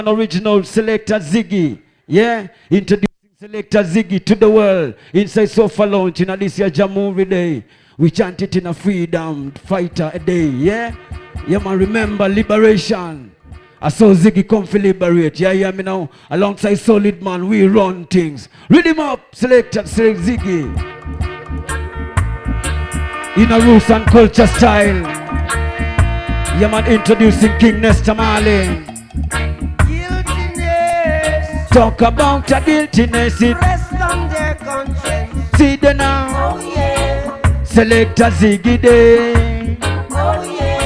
original selector Ziggy. Yeah, introducing selector Ziggy to the world inside Soulfa Lounge in this year Jamhuri Day. We chant it in a freedom fighter a day. Yeah, yeah man, remember liberation. I saw Ziggy come to liberate. Yeah, yeah, me now. Alongside Solid Man, we run things. Read him up, selector Ziggy. In a roots and culture style. Yeah man, introducing King Nestor Marley. Guiltiness. Talk about a guiltiness. It Rest on their conscience. see the now. Oh yeah. Selector Ziggy Day. Oh yeah.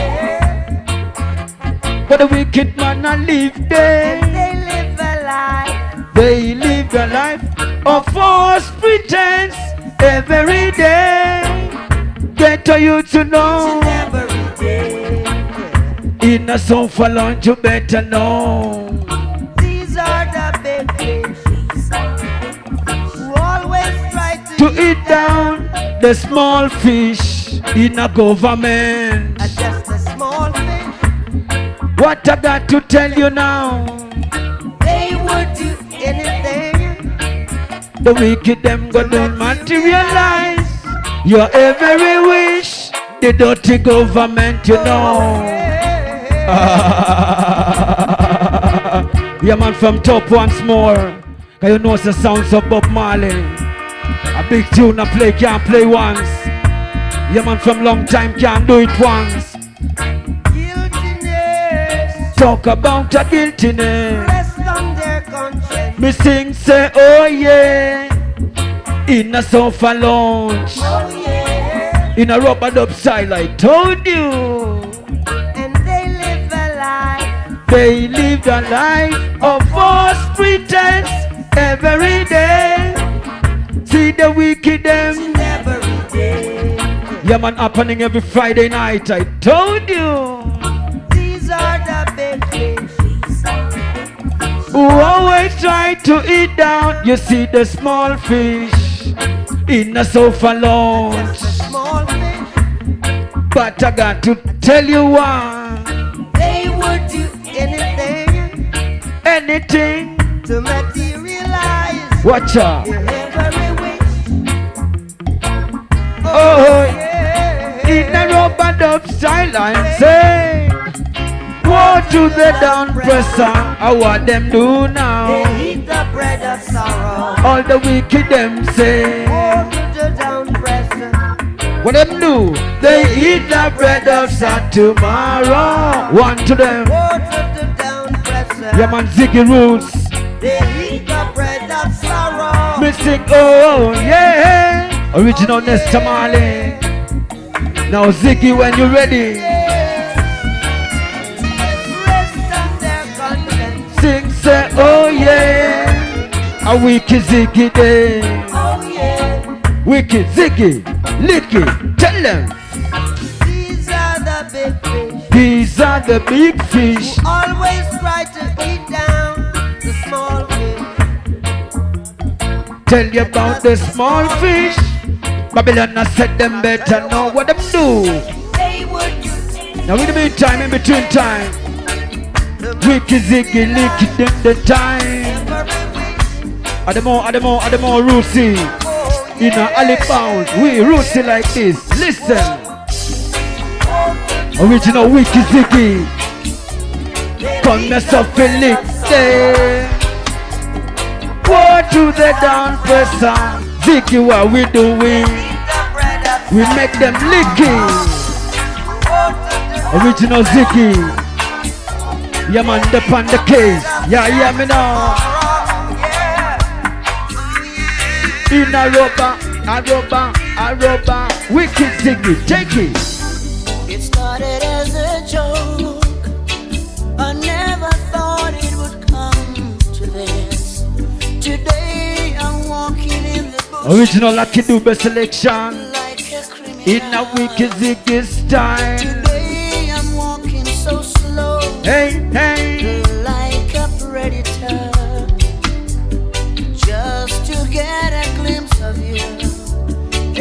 But the wicked man a live day. They live a life. They live a life of false pretense every day. Get to you to know. Every day. In a Soulfa Lounge you better know. These are the big fish who always try To eat down the small fish in a government. just a small fish. What I got to tell you now? They would do anything. The wicked them gonna materialize your every wish. The dirty government, you know. Yeah man, from top once more. Cause you know it's the sounds of Bob Marley. A big tune I play, can't play once. Yeah man, from long time can't do it once. Guiltiness. Talk about a guiltiness. Rest on their conscience. Me sing say oh yeah. In a Soulfa Lounge. Oh yeah. In a rubber dub style, I told you. And they live a life. They live a life of false pretense every day. See the wicked them. Every day. Yeah man, happening every Friday night, I told you. These are the big fish Who always try to eat down, you see the small fish in a Soulfa Lounge. just a small fish. But I got to tell you why. They would do anything Anything, to materialize watch out. their every wish. Oh, yeah. in a rubber dub style, I say. Woe to the down presser, what them do now? They eat the bread of sorrow. All the wicked them say. Woe to the down presser. What them do? They eat the bread of sad tomorrow. One to them. Woe to the down presser. Yeah man, Ziggy Roots. They eat the bread of sorrow. Mystic, oh yeah. Original Nestor Marley. Now Ziggy, when you ready, Rest on their conscience. sing say oh yeah. A wicked Ziggy day. Oh yeah. Wicked Ziggy, licky, tell them. These are the big fish. These are the big fish. Always try to eat down the small fish. Tell you about the small fish. Babylon has said them better know what them do. They would do Now in the meantime, in between time, wicked Ziggy, licky, them the time. Ademo, Rootsy. In a alley bound, we Rootsy like this. Listen. Original wicked Ziggy. Come mess up Felix day. Woe to the down presser. Ziggy, what we doing? We make them licky. Original Ziggy. Yeah man, up on the case. Yeah, me now. In a rubber, wicked Ziggy, take it. It started as a joke. I never thought it would come to this. Today I'm walking in the bush Original Lucky Dube selection. like a criminal. In a wicked Ziggy style. Today I'm walking so slow, Hey, hey. like a predator, just to get a glimpse of you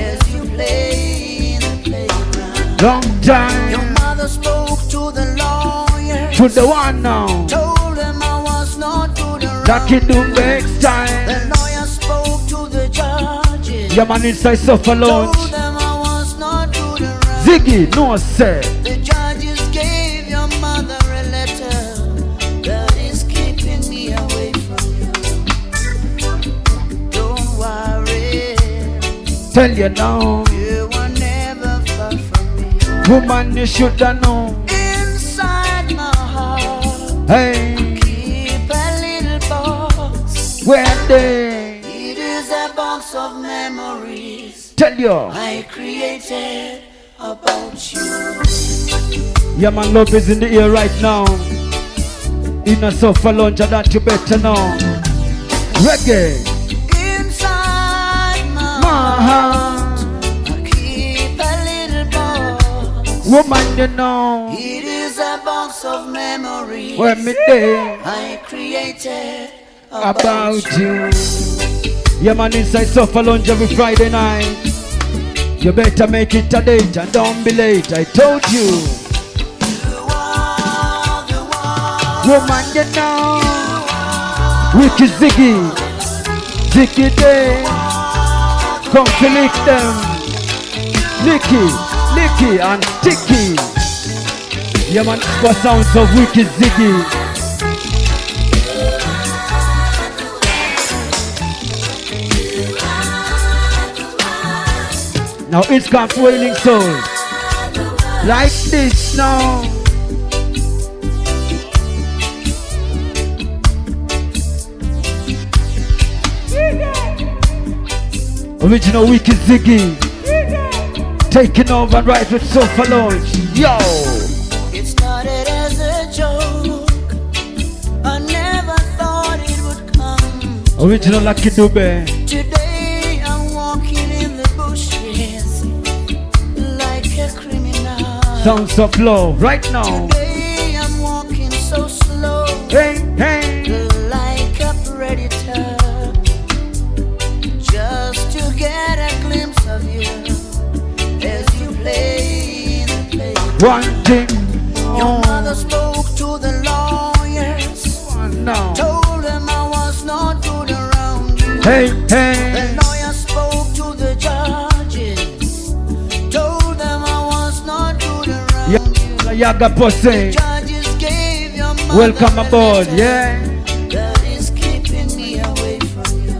as you play in the playground. Long Your time. mother spoke to the lawyer, To the one now. told him I was Lucky Dube style. The lawyer spoke to the judges. Yeah, man, inside Soulfa Lounge. Told them I was not good around. Ziggy, no say. The judges gave your mother a letter that is keeping me away from you. Don't worry, Tell you now, you were never far from me. woman, you should have known. Inside my heart, Hey, keep a little box. where they It is a box of memories tell you. I created about you. Yeah, man, love is in the air right now. In a Soulfa Lounge, that you better know. Reggae, Inside my my heart. I keep a little box. Woman, you know. It is a box of memories Where me day I created about you. Yeah, man, inside Soulfa Lounge every Friday night. You better make it a date and don't be late. I told you. You are the one. Woman, you know. Wicked Ziggy. Ziggy Day. Come to lick them. Licky, Licky and Sticky. Yeah, man, for sounds of Wicked Ziggy. Now it's got wailing soul. Like this now. Original Wicked Ziggy. Taking over right with Soulfa Lounge. Yo! It started as a joke. I never thought it would come. Original Lucky Dube. Today I'm walking in the bushes like a criminal. Sounds of love right now. Today I'm walking so slow, Hey, hey. like a predator, just to get a glimpse of you as you play in the play. One thing. Your mother spoke to the lawyers, No. told them I was not good around you. Hey, The hey. lawyer spoke to the judges, told them I was not good around you. Yaga Posse. Judges gave your mother Welcome a aboard, letter yeah. that is keeping me away from you.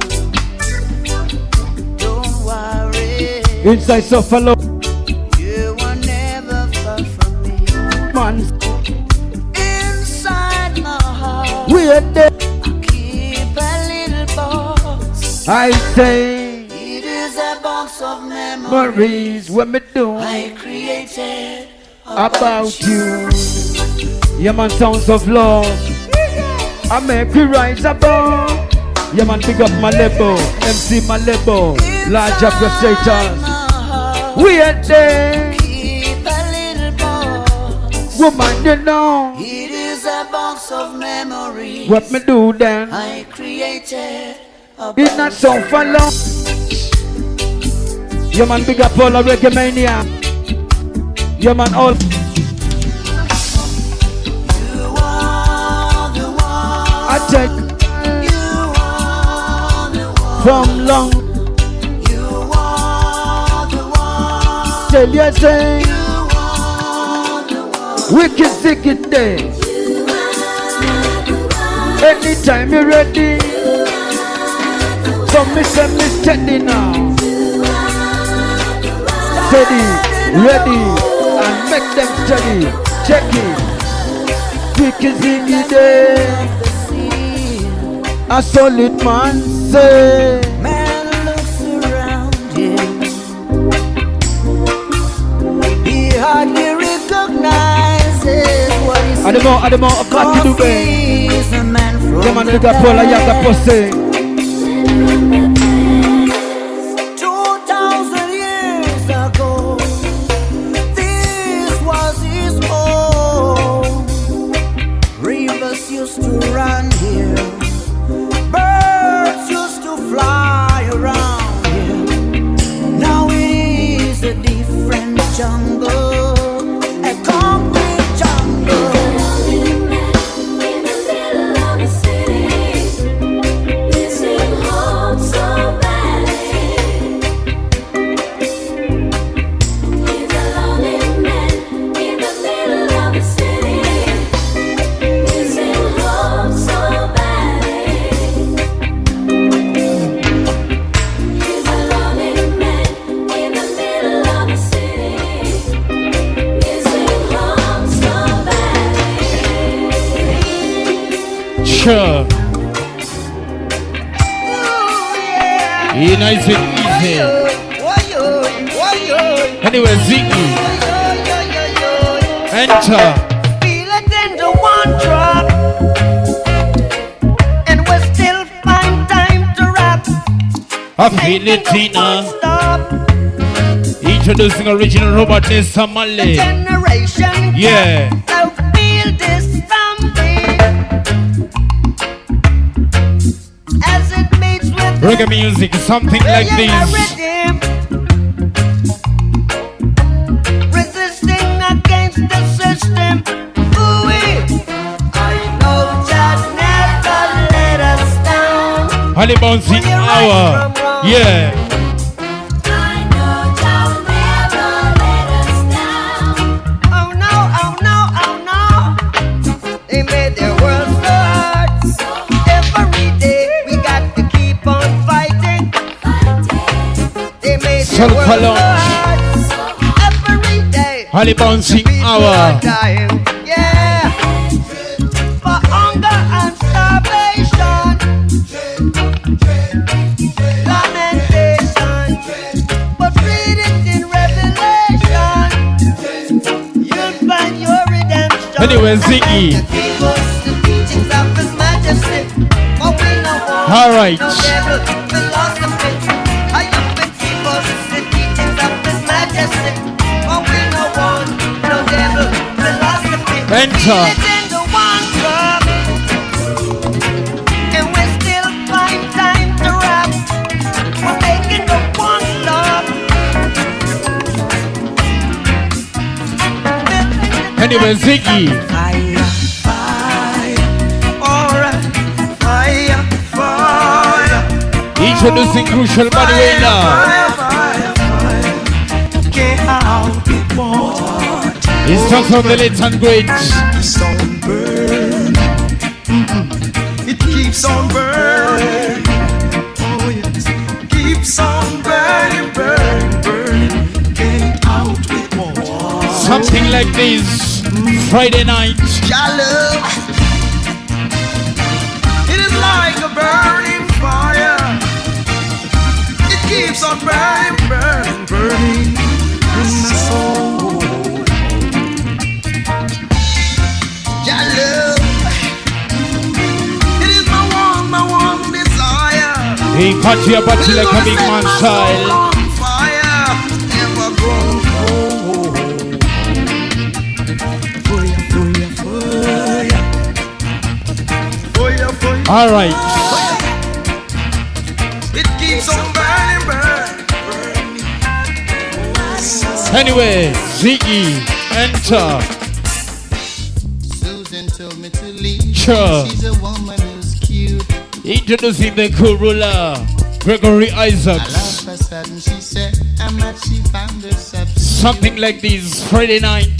Don't worry, Inside Soulfa Lounge. you were never far from me. Man, Inside my heart, we are there. keep a little box. I say, It is a box of memories Maurice, what me do I created about you. Yeah, man, sounds of love. I make you rise above. Yeah, man, big up Malebo, MC Malebo, large appreciators. We are there. Keep a little box. Woman, you know It is a box of memories what me do then. I created It's not Soulfa Lounge. Yeah, man, big up all the reggae mania. Yeah, man, all. You are the one. I take You are the one. from long. You are the one. Tell you say, You are the one. Wicked Ziggy Day. Anytime you're ready. So me say me steady now. Steady, ready, and make them steady. Check it. Wicked Ziggy Day. A solid man say. Man looks around him. He hardly recognizes what he sees. At the more, of Lucky Dube. He's a man from Yeah, man, the big up all the Yaga past. Posse. 2,000 years ago, this was his home. Rivers used to run here, birds used to fly around here. Now it is a different jungle, a concrete jungle. Sure. Nice and easy. Anyway, Ziggy. Enter. Feel it in the one drop, and we still find time to rap. I feel it, Tina. Introducing original Robert Nessa Malebo. Generation. Yeah. So feel this something as it meets with Reggae music, something like this. Resisting against the system. I know just never let us down. Honey bouncing hour. Yeah. I know they'll never let us down. Oh no, oh no, oh no. They made their world so hard. Every day we got to keep on fighting. They made their Soulfa world so Lounge. hard. Every day Honey bouncing people are hour. dying. Yeah. For hunger and starvation. Lamentation. But read it in Revelation. You'll find your redemption. Anyway, Ziggy. The teachings of His Majesty. For we no want All right. no devil philosophy. I you can keep us the teachings of His Majesty. For we no want no devil philosophy. Enter. Feel it in the one drop, and we still find time to rap. We're making the one love. Anyway, Ziggy. Fire, fire, alright, fire, fire. Introducing Crucial Manuela. Get out the water. It's talks of the late and great. Keeps on burning. It keeps on burning. Oh yes, keeps on burning, burning, burning. Get out with more. Something like this. Friday night. Your love, it is like a burning fire. It keeps on burning, burning, burning in my soul. Your love, it is my one desire. He cut your body like a big man style. On fire, never grow cold. Fire. All right. It keeps on burning, burning, burning. Anyway, Ziggy. Enter. Susan told me to leave. Sure. She's a woman who's cute. Introducing the cool ruler, Gregory I Isaacs. love her sudden, she said, I'm not, she found herself. Something like this. Friday night.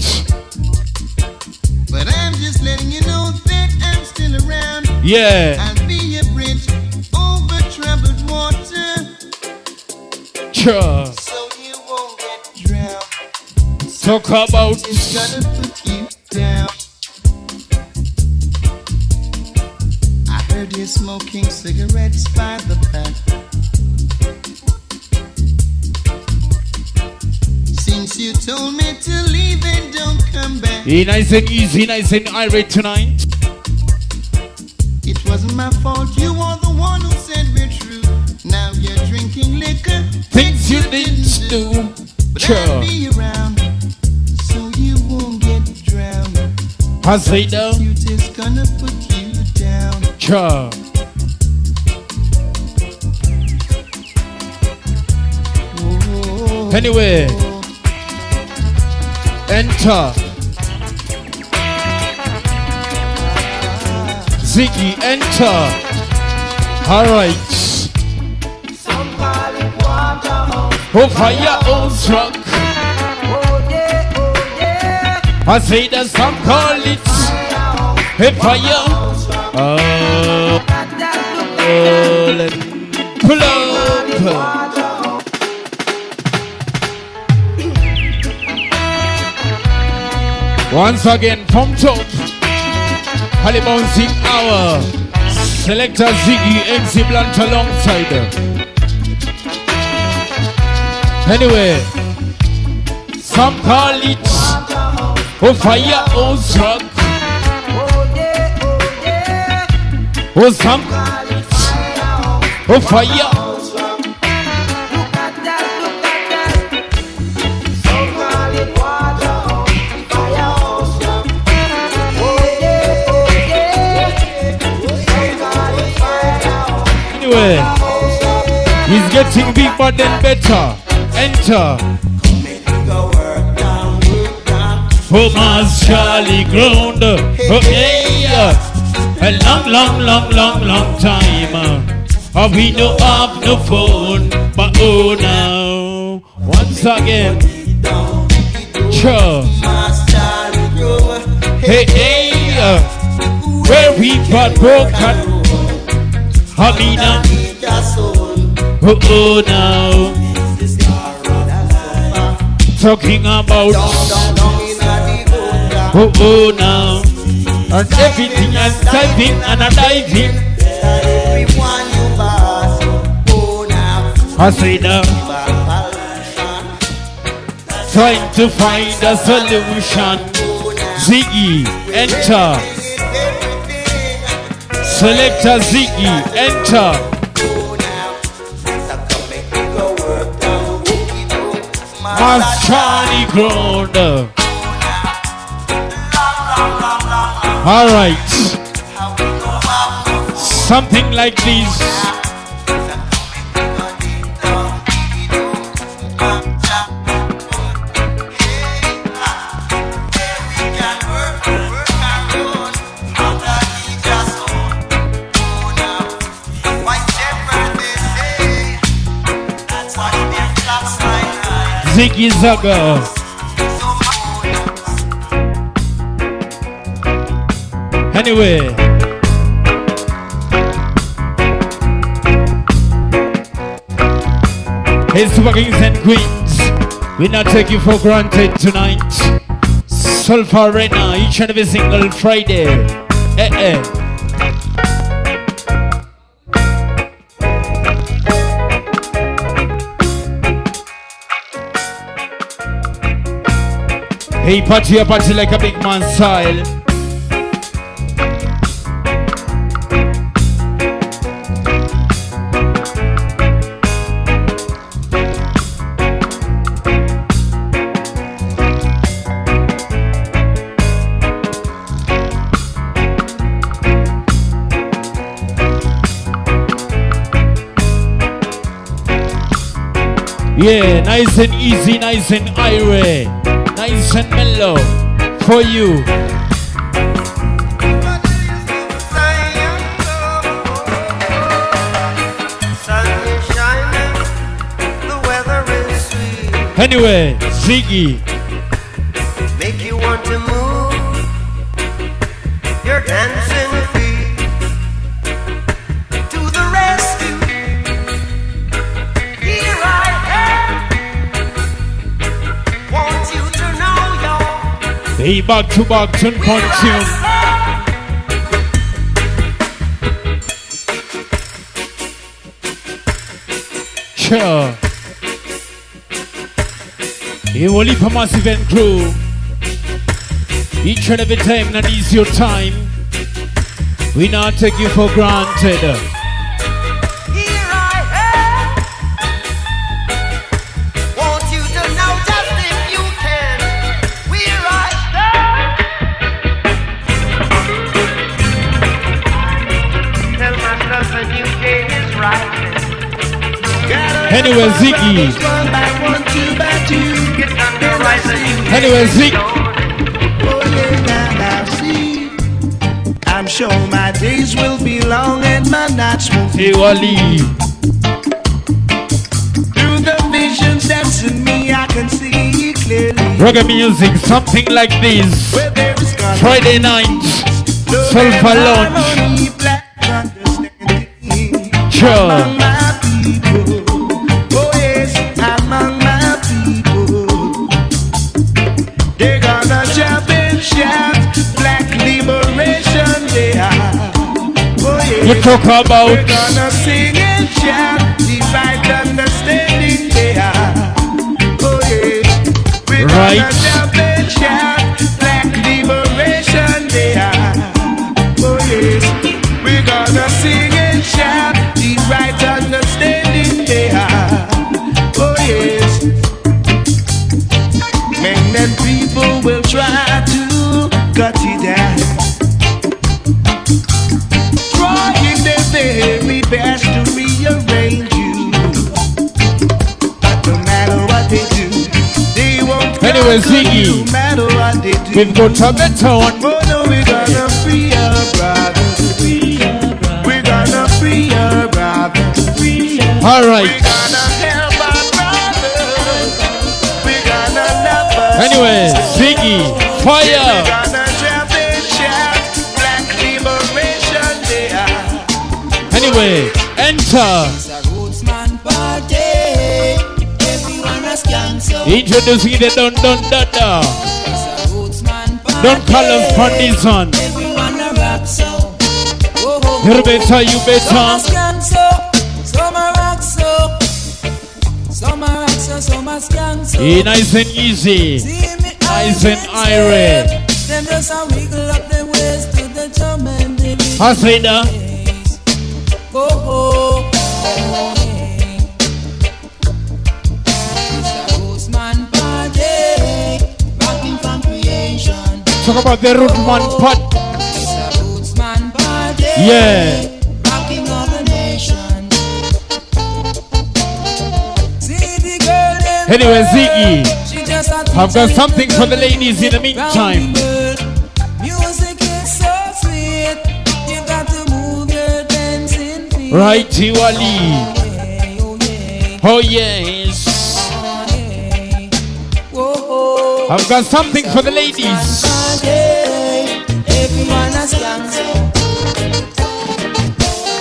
But I'm just letting you know that I'm still around. Yeah. I'll be a bridge over troubled water, Sure. so you won't get drowned. Talk about. It's gonna put you down. I heard you smoking cigarettes by the pack. Since you told me to leave and don't come back, Nice and easy, nice and irate tonight. it wasn't my fault. You were the one who said we're true. Now you're drinking liquor, Things you didn't do. but Sure. I'll be around, so you won't get drowned. I say no. Cute is gonna put you down. Sure. Oh, Anyway, enter. Ziggy, enter. All right. Oh, fire, oh, truck. I say that some call it a fire. Let's pull up. Once again from top, Holly bouncing hour. Selector Ziggy, MC Blunt alongside her. Anyway, some call it oh fire, oh struck. Oh some call it oh fire. Anyway, he's getting big but then better. Enter. Oh, Mas Charlie ground. Oh, yeah. A long time. Oh, we don't have no phone. But oh, now. Once again. Sure. Hey. Where we got broken. Hamina. Oh, now. Talking about oh now and everything and diving and a diving. I say now, trying to find a solution. Ziggy, enter. Selector Ziggy, enter. Mas Charlie ground. All right, something like this. Ziggy Zaga. Anyway, hey Super Kings and Queens, we not take you for granted tonight. Soulfa Arena, each and every single Friday. Hey, party like a big man style. Yeah, nice and easy, nice and irate. Nice and mellow for you. Anyway, Ziggy. Make you want to move your dancing feet to the rescue. Here I am. Want you to know you're hey, back to back, tune punch. Sure. You will leave a massive and crew. Each and every time that is your time. We not take you for granted. here I am. Want you to know just if you can. We're right there. Tell myself a new day is right. Anyway, Ziggy. Anyway, Ziggy. I'm sure my days will be long and my nights will be. Hey, Wally. Through the visions that's in me, I can see clearly. Reggae music, something like this. Where there is God, Friday night, Soulfa Lounge. Sure. Among my people. Oh yes, among my people. They're gonna jump and shout, Black Liberation Day. Oh yeah. You talk about. We're gonna sing and shout the right understanding there. Oh yeah. We're gonna jump and shout black liberation there. Oh yes. We're gonna sing and shout the right understanding there. Oh yes. Men and people will try to cut it down, trying their very best to rearrange you. But no matter what they do, they won't. Anyway, Ziggy, no matter what they do, we've got a better one. Oh no, we're gonna free our brothers. We're gonna free our brothers. All right. We're gonna help our brothers. We're gonna love us. Anyway, Ziggy, fire. We're gonna jump and shout black liberation day. Anyway, enter. It's a rootsman party. Everyone has cancer. Introducing the dun. It's a rootsman party. Don't call us for this one. Everyone a rock so. You better, you Some better. a skank so. Some a rock so. Some a rock so. Some a skank so. Nice and easy. See me Nice and irie. Them just a wiggle up them waist to the drum and the beat. I say that. Oh, oh, oh, hey. It's a Roseman party, rocking from creation. Talk about the Rootman pot. It's a Roseman party, Yeah. rocking all the nation. See the girl them Anyway, girl, Ziggy, she just a I've got teacher something in for the ladies in the round meantime. the world. Music is so sweet, you got to move your dancing feet. Right to Ali. Yeah, oh yeah. Oh yes. I've got something for the ladies. Everyone has cancer.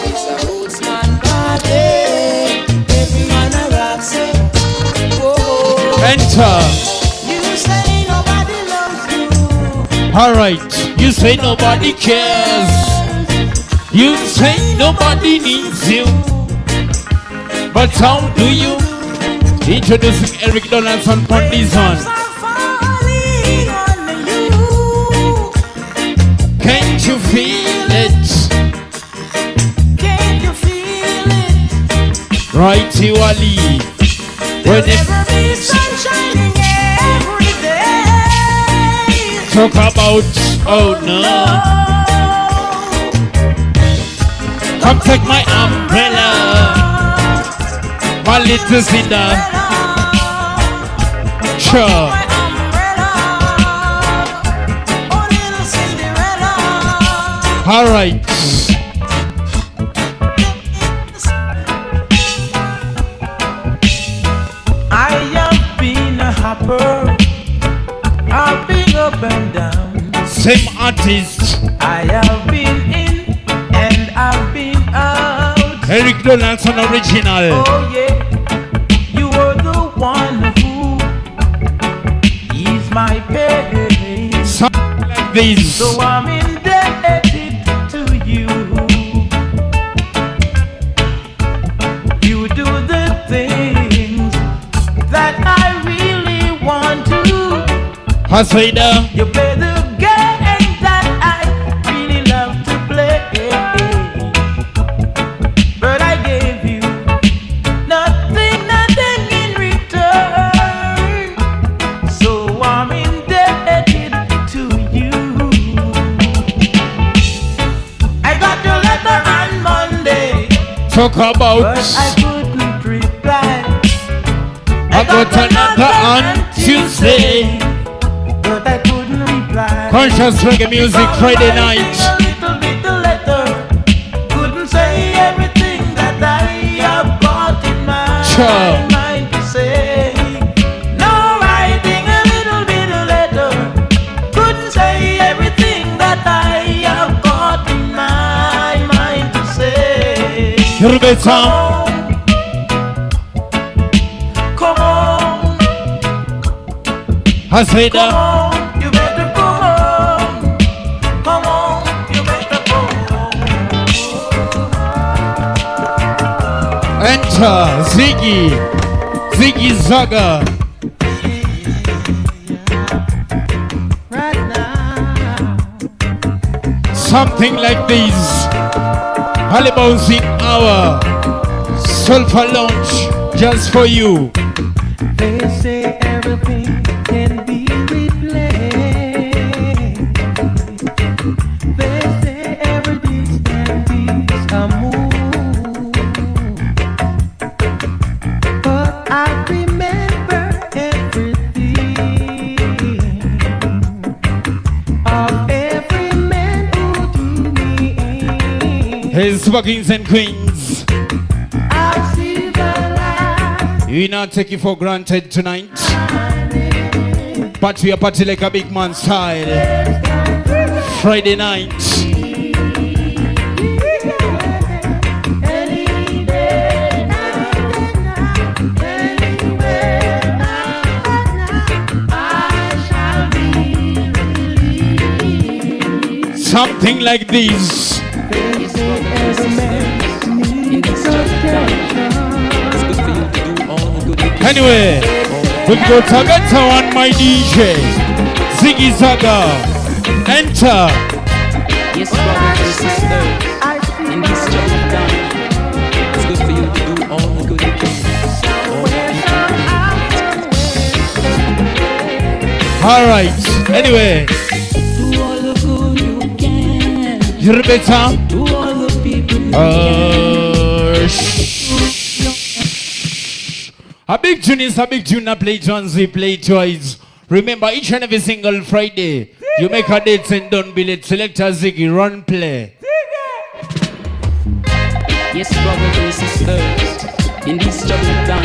It's a rootsman party. Everyone a rock so. Enter. You say nobody loves you. Alright. You say nobody cares. You say nobody needs you. But how do you? Introducing Eric Donaldson on this one. Falling on you. Can't you feel it? Can't you feel it? Right to Ali. When There'll never be sun shining every day. talk about, oh no. Come take my umbrella. My little cinder. Sure. My umbrella. Oh, little Cinderella. Alright. I have been a hopper. I've been up and down. Same artist. I have been in and I've been out. Eric Donaldson original. Oh yeah, you were the one who eased my pain. Something like this. So I'm indebted to you. You do the things that I really want to. Hasida. You play the game that I really love to play. But I gave you nothing in return. So I'm indebted to you. I got your letter on Monday, Talk about. but I couldn't reply. I got another on Tuesday. But I couldn't reply. Conscious reggae music Friday night. A little bit of letter. Couldn't say everything that I have got in my Sure. mind to say. No, writing a little bit of letter. Couldn't say everything that I have got in my mind to say. You're better. Come on, Hasida. come on, you better come on. Come on, you better come on. Enter Ziggy. Ziggy Zaga. Right now. Something like this. Malebo Sing Hour. Soulfa Lounge just for you. They say everything can be replaced. They say everything can be a move. But I remember everything of every man who do me. Hey, Super Kings and Queens. I see the light. We not take it for granted tonight. Party a party like a big man style. Friday night. Something like this. Anyway, we've got a better one, my DJ. Ziggy Zaga. Enter. Yes, brothers and sisters, in this job of time, it's good for you to do all the good you can. All right. Anyway, Do all the good you can. you're better. Do all the people you can. A big tune is a big tune. I play once, we play twice. Remember, each and every single Friday, you make a date and don't be late. Select a Ziggy, run play. Yes, brothers and sisters, in this job of time,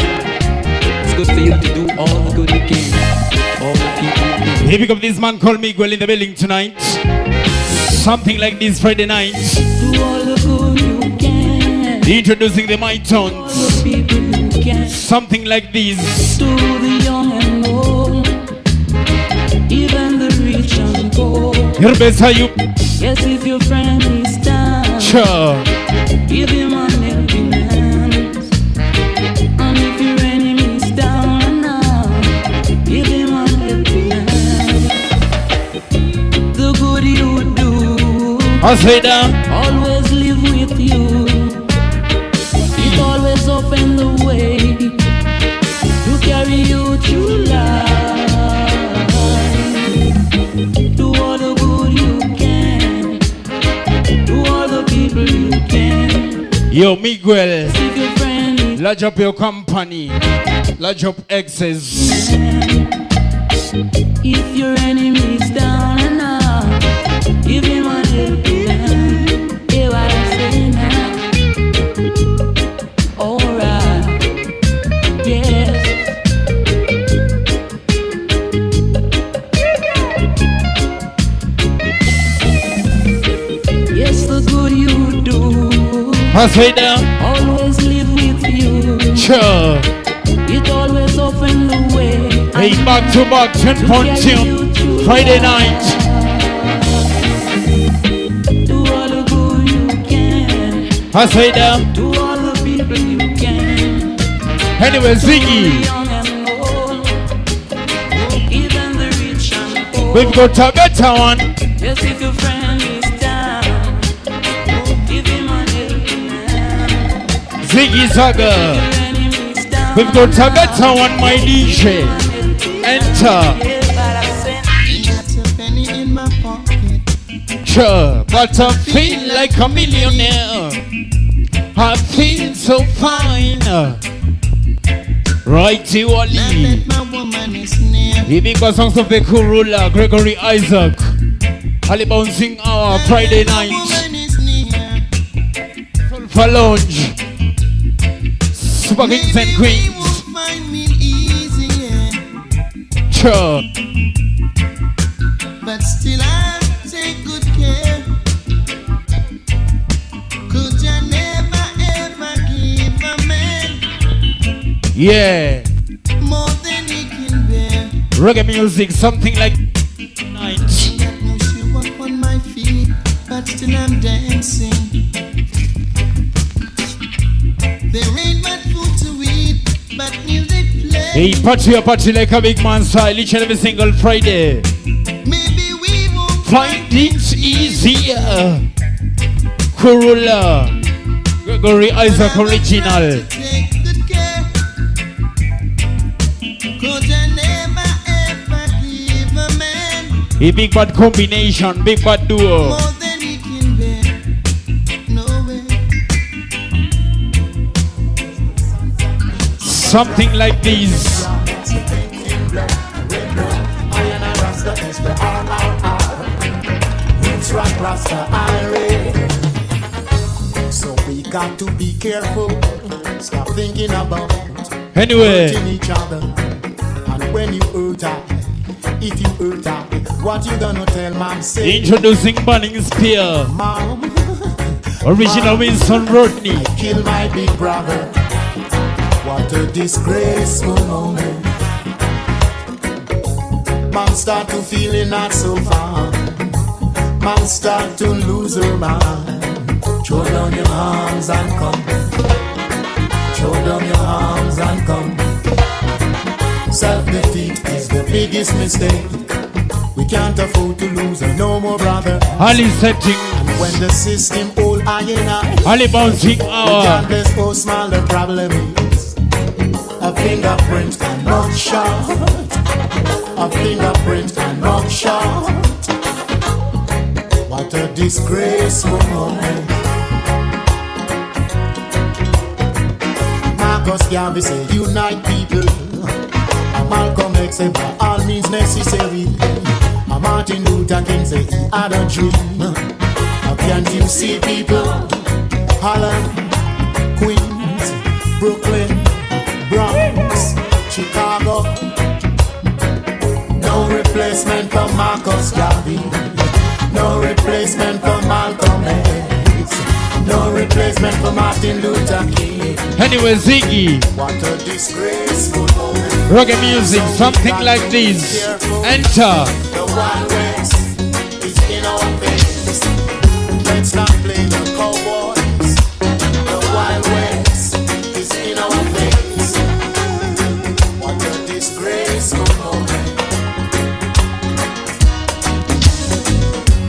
it's good for you to do all the good you can. All the people you can. Here we come, this man called Miguel in the building tonight. Something like this Friday night. Do all the good you can. Introducing the my All tones. the people you can. Something like this. To the young and old, even the rich and poor. You're better, you. Yes, if your friend is down, Sure. give him a helping hand. And if your enemy is down now, give him a helping hand. The good you do I say that. always live with you. It always open the way to carry you through life. Do all the good you can. Do all the people you can. Yo, Miguel. If your friend is Lodge up your company. Lodge up exes. if your enemy is down and out, give him a helping hand. Hear what I say now. Alright, yes. Yes, the good you do I say that. always live with you. Sure. It always open the way. Hey, back to back, 10 point tune. Friday night. Do all the good you can. I say that. Do all the people you can. Anyway, The Ziggy. young and old, even the rich and poor. We've got a better one. Yes, if your friend is down, give him a helping hand. Ziggy Zaga. Your enemy is down, We've got a better one, my DJ. Enter. yes, but I say, Got a penny in my pocket. Sure. But I feel like a millionaire. I feel so fine. Righty Now Wally. that my woman is near. He because songs of the cool ruler, Gregory Isaac. Malebo Sing Hour, Friday My night. woman is near. Soulfa Lounge. Super Kings and Maybe we Queens. won't find me easy, yeah. Sure. But still I take good care. Could you never ever give a man Yeah. more than he can bear? Reggae music, something like night. Got no shoe up on my feet, but still I'm dancing. There ain't much food Hey, party like a big man style each and every single Friday. Maybe we won't Find it easier. Corolla. Gregory Isaac original. take good care. 'Cause I never ever give a man A big bad combination, big bad duo. more than he can bear. No way. Something like this. So we got to be careful. Stop thinking about Anyway, hurting each other. And when you hurt her, if you hurt her, what you gonna tell mom? Say, introducing Bunning Spear. Mom, Original Winston Rodney. kill my big brother. What a disgraceful moment. Mom start to feeling not so far. Mom start to lose her mind. Throw down your arms and come. Throw down your arms and come. Self-defeat is the biggest mistake. We can't afford to lose her no more, brother. Ali setting. When the system all I and I, Ali bouncing hour. regardless how small the problem is, a fingerprint cannot shout. A fingerprint cannot shout. What a disgraceful moment. Marcus Garvey say unite people. Malcolm X say by all means necessary. Martin Luther King say he had a dream. Can't you see people? Holland, Queens, Brooklyn, Bronx, Chicago. No replacement for Marcus Garvey. No replacement for Malcolm X. No replacement for Martin Luther King. Anyway, Ziggy. What a disgraceful moment. Reggae music, something like this. Enter. The Wild West is in our face. Let's not play the cowboys. The Wild West is in our face. What a disgraceful moment.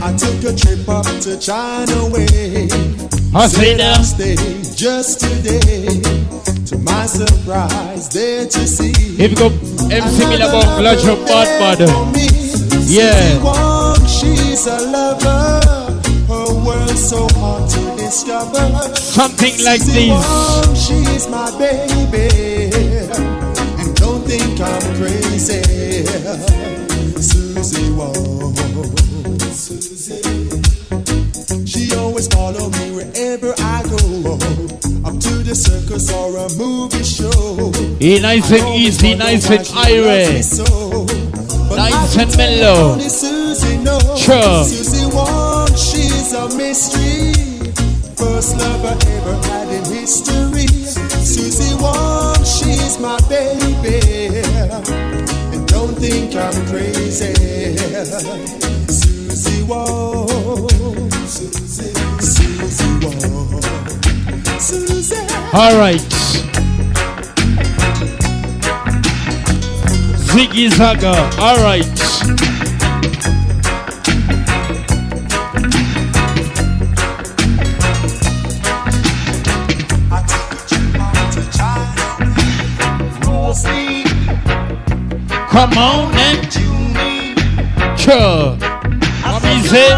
I took a trip up to China Way. I say now. Stay just today. To my surprise, there to see. If you go MC Malebo, Lodge of Bad. Yeah. She's a lover. Her world so hard to discover. Something like this. She's my baby. And don't think I'm crazy. Susie Wong. She always follow me wherever I go. Up to the circus or a movie show. Nice and easy, nice and airy. Nice and mellow. Sure. Susie Wong, she's a mystery. First lover ever had in history. Susie Wong, she's my baby. And don't think I'm crazy. Susie Wong, Susie Wong, Susie. All right. Ziggy Zaga. All right. Come on and tune me. Sure. What is it?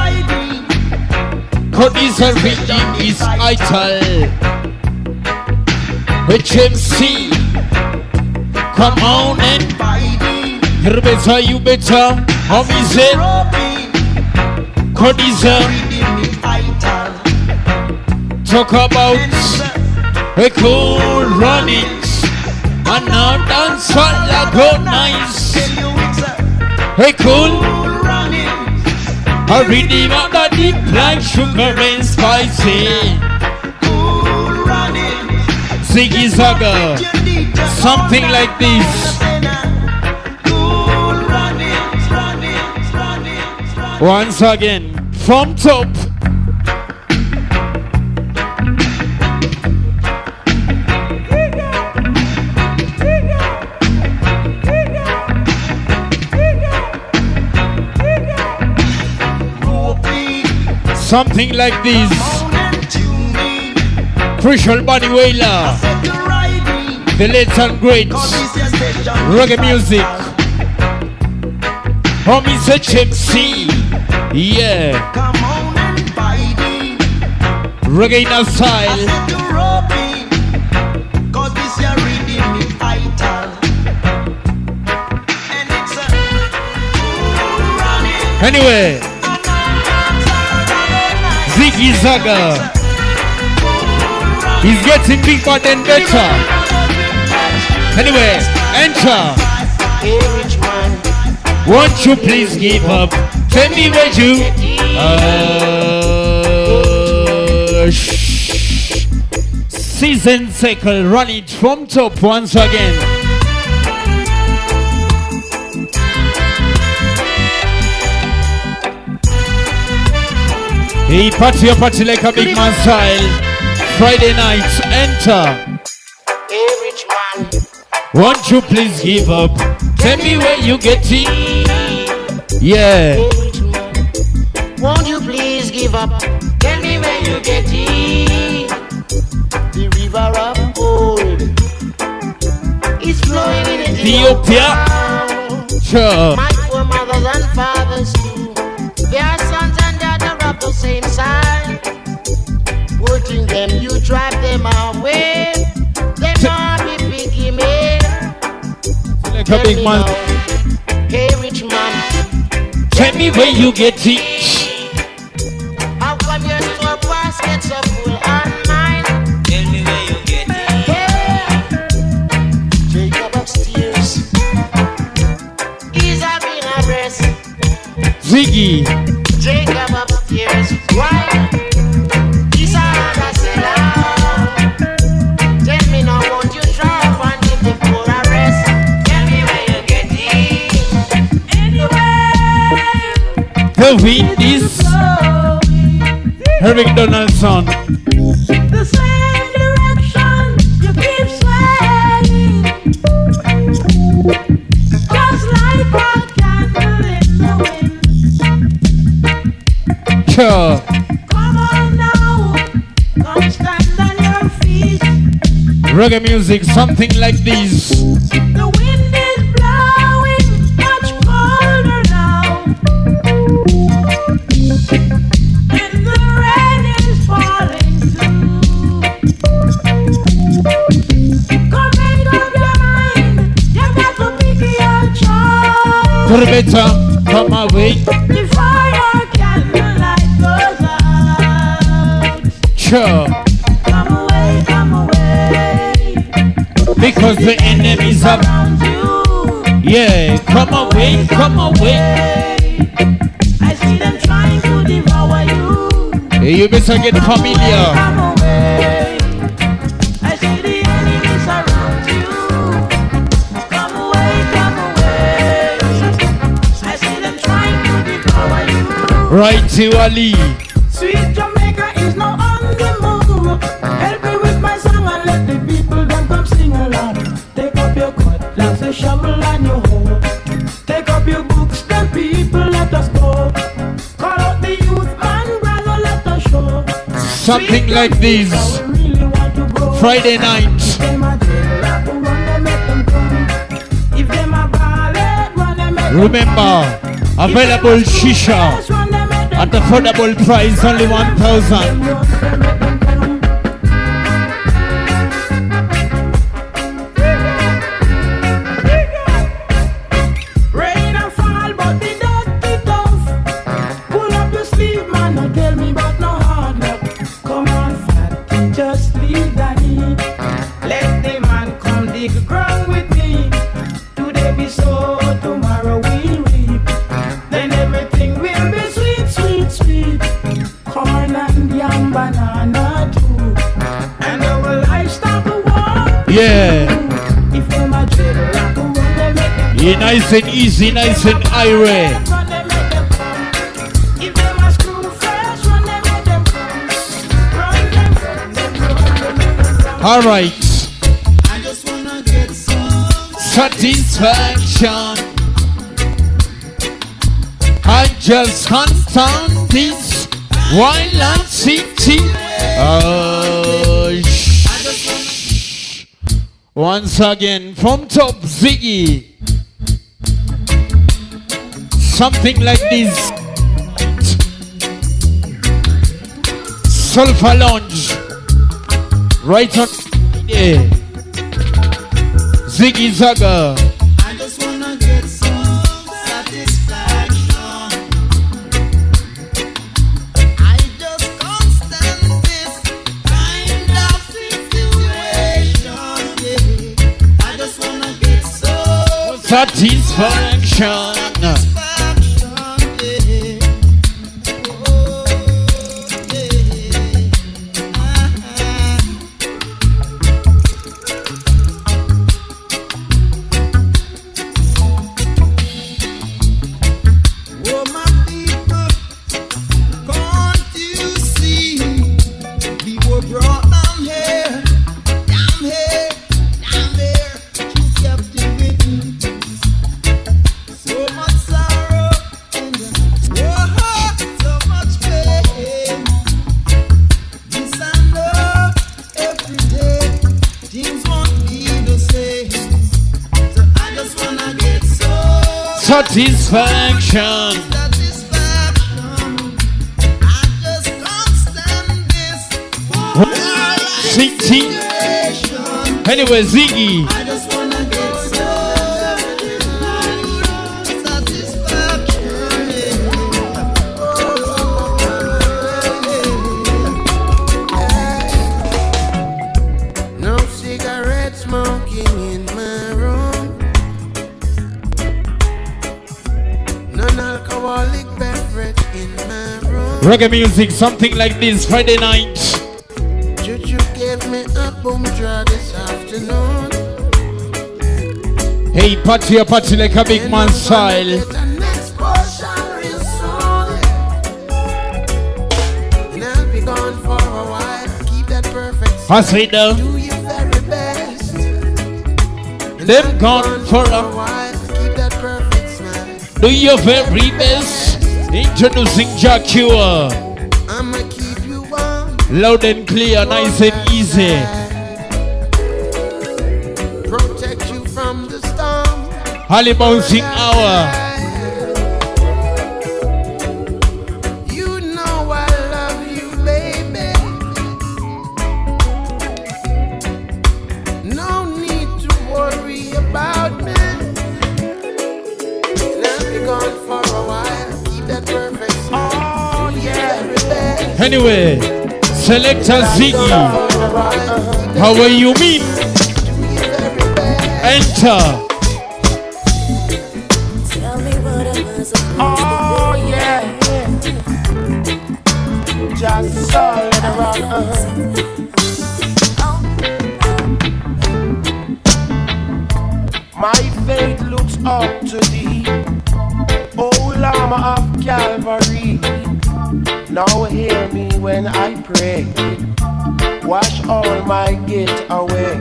Producer rhythm is vital. HMC. Come on and you better, you better. How is it? Producer. Talk about a cool runnings. And now dance all go nice. Hey cool. A rhythm of the deep like sugar and spicy. Ziggy Zaga. Something like this. Once again, from top. Something like this. Crucial Bunny Wailer. The late and great reggae music. Homies HMC. Yeah. Reggae in a style. Anyway, Ziggy Zaga. He's getting bigger and better. Anyway, enter. Won't you please give up? Tell me where you Season cycle, run it from top once again. He party your party like a big man style. Friday nights, enter. Hey, rich man. Won't you please give up? Tell me where you get it. Yeah. Hey, rich man. Won't you please give up? Tell me where you get it. The river of gold is flowing in Ethiopia. Sure. My poor mothers and fathers too. Their sons and daughters of the same side. Putting them, you drive them away. They not be picky me. Like a big man. Hey, rich man. Tell me where you get it. How come your store baskets are full and mine? Tell me where you get it. Yeah. Jacob upstairs. He's having a rest. Ziggy. Jacob upstairs. Why? He's a seller. Tell me now, won't you drop and give the poor a rest? Tell me where you get it. Anyway. The wind is Eric Donaldson. The same direction you keep swaying, just like a candle in the wind. Sure. Come on now, come stand on your feet. Reggae music, something like this. The wind is blowing much colder now, and the rain is falling too. Come make up your mind, you got to pick your choice Better come away. before your candlelight goes out. Sure. Come away, Because the enemies are. around you. Yeah. Come away. Come away. I see them trying to devour you. Hey, you better get familiar. Come away. I see the enemies around you. Come away. I see them trying to devour you. Right to Ali. Sweet Jamaica is now on the move. Help me with my song and let the people them come sing along. Take up your cutlass, a shovel and your hoe. Take up your books, the people let us go. Call out the youth and brother, let us show. Something like this. We really want to grow. Friday night. If them a jail rap, run them, make them come. If them a ballet, run them, make them Remember, available shisha run them, make them at affordable price, only 1,000. Rain and fall, but the dirty tough. Pull up your sleeve, man, don't tell me about no hard luck. Come on, fatty, just leave Danny. Let the man come dig ground with me. Today be so, tomorrow we'll reap. Then everything will be sweet, sweet, sweet. Corn and yam, banana too. And our livestock will walk. Yeah. If them a dread rock, run them, make them Yeah, nice and easy, nice and irate. run them, make them come. If them a screw fresh, run them, make them come. Run them, make them come. All right. I just wanna get some. Satisfaction. I just hunt on this Wildland City. Once again, from top Ziggy. Something like this. Soulfa Lounge. Right on. Yeah. Ziggy Zaga. I just wanna get some satisfaction. I just can't stand this kind of situation. Yeah. I just wanna get some Satisfaction. Satisfaction. City. Anyway, Ziggy. No cigarette smoking in my room. Non-alcoholic beverage in my room. Reggae music, something like this, Friday night. Juju gave me a boom draw this afternoon. Hey, party a party like a big man style. And I'll be gone for a while. Keep that perfect I say them. do your very best. And Them I'll be gone for a while. Keep that perfect smile. do your very best. Introducing Jacua. I'ma keep you warm. Loud and clear, nice and easy. Protect you from the storm. Holly bouncing hour. You know I love you, baby. No need to worry about me. And I'll be gone for a while. Keep that perfect smile. Oh yeah. Anyway, Selector Ziggy. How are you mean? Enter. Oh yeah. Just solid rock. My faith looks up to thee, O Lamb of Calvary. Now hear me when I pray. Wash all my guilt away.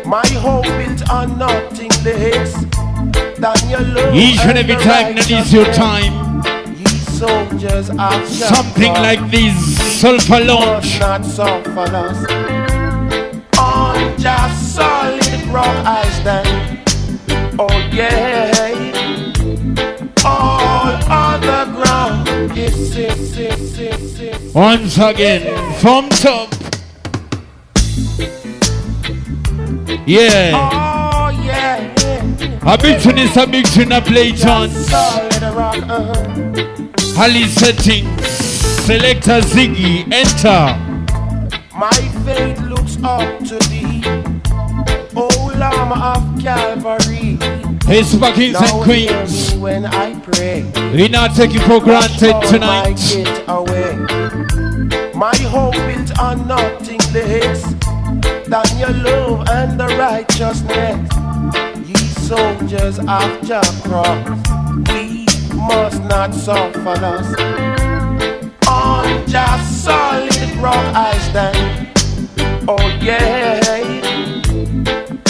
My hope built on nothing less than your love. Each and every time that is your time. Ye soldiers of Something like this. Soulfa Lounge. not suffer us. On just solid rock I stand. Oh yeah. All other ground is Once again, from top. Yeah. Oh yeah. A big tune is a big tune, a play chance. Solid rock. Holly settings. Selector Ziggy. Enter. My faith looks up to thee, O Lamb of Calvary. Hey, Super Kings and Now hear Queens. me when I pray. We not take it for granted tonight. Get away. My hope built on nothing less than your love and the righteousness. Ye soldiers of Jah cross, we must not suffer loss. On just solid rock I stand. Oh yeah.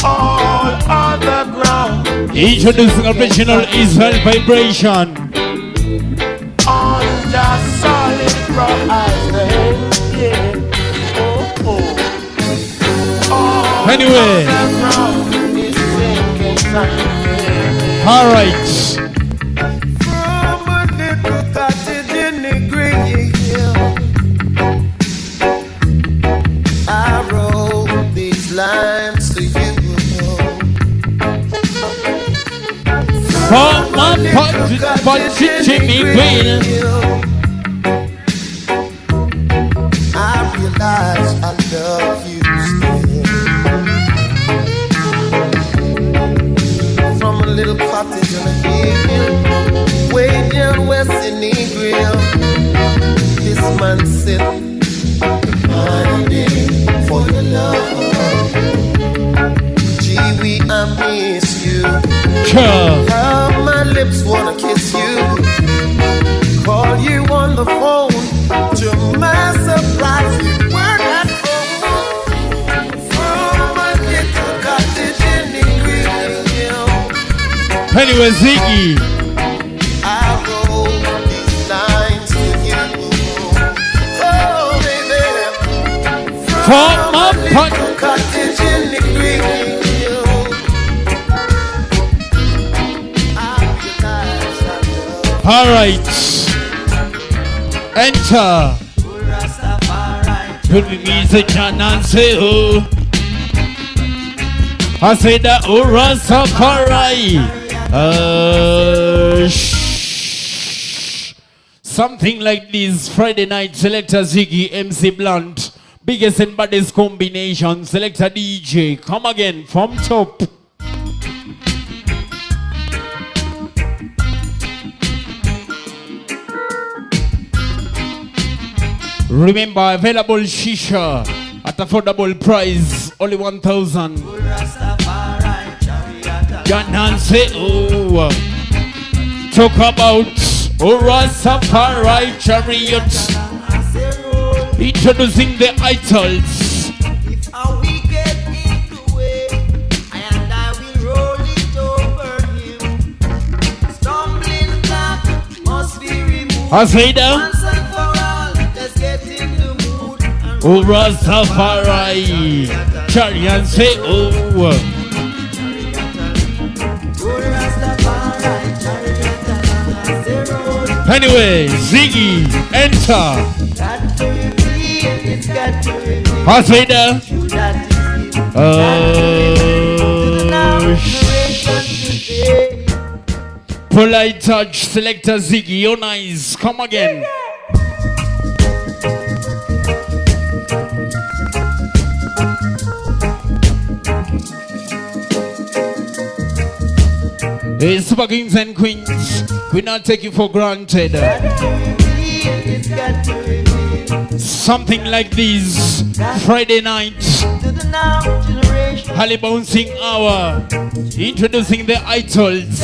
All other ground. Introducing original Israel vibration. On just solid rock Anyway. All right. From a little cottage in the green hill, I wrote these lines to you. From a cottage in the green hill, I realize I love you still. From a little cottage on a hill, way down west in Negril, this man said, "Monday for your love, gee, I miss you. How my lips wanna kiss you, call you on the phone. To my surprise, you were not home. From a little cottage in the green hill." Anyway, Ziggy. I wrote these lines to you. Oh, baby. From a little cottage in the green hill, I realize I love. All right. Enter. Put me music and say oh. I say that oh Rastafari. Something like this. Friday night selector Ziggy, MC Blunt, biggest and baddest combination. Selector DJ, come again from top. Remember, available shisha at affordable price, only 1,000. Can say oh, talk about oh Rastafari chariot, introducing the idols. If we get in the way, and I will roll it over him. Stumbling block must be removed. I say that. Once and for all, let's get in the mood. Oh Rastafari chariot say oh. Anyway, Ziggy, enter. I say that. Polite touch, selector Ziggy, you're nice. Come again. Hey, super kings and queens, we not take you for granted. Something like this, Friday night, Holly Bouncing Hour, introducing the idols.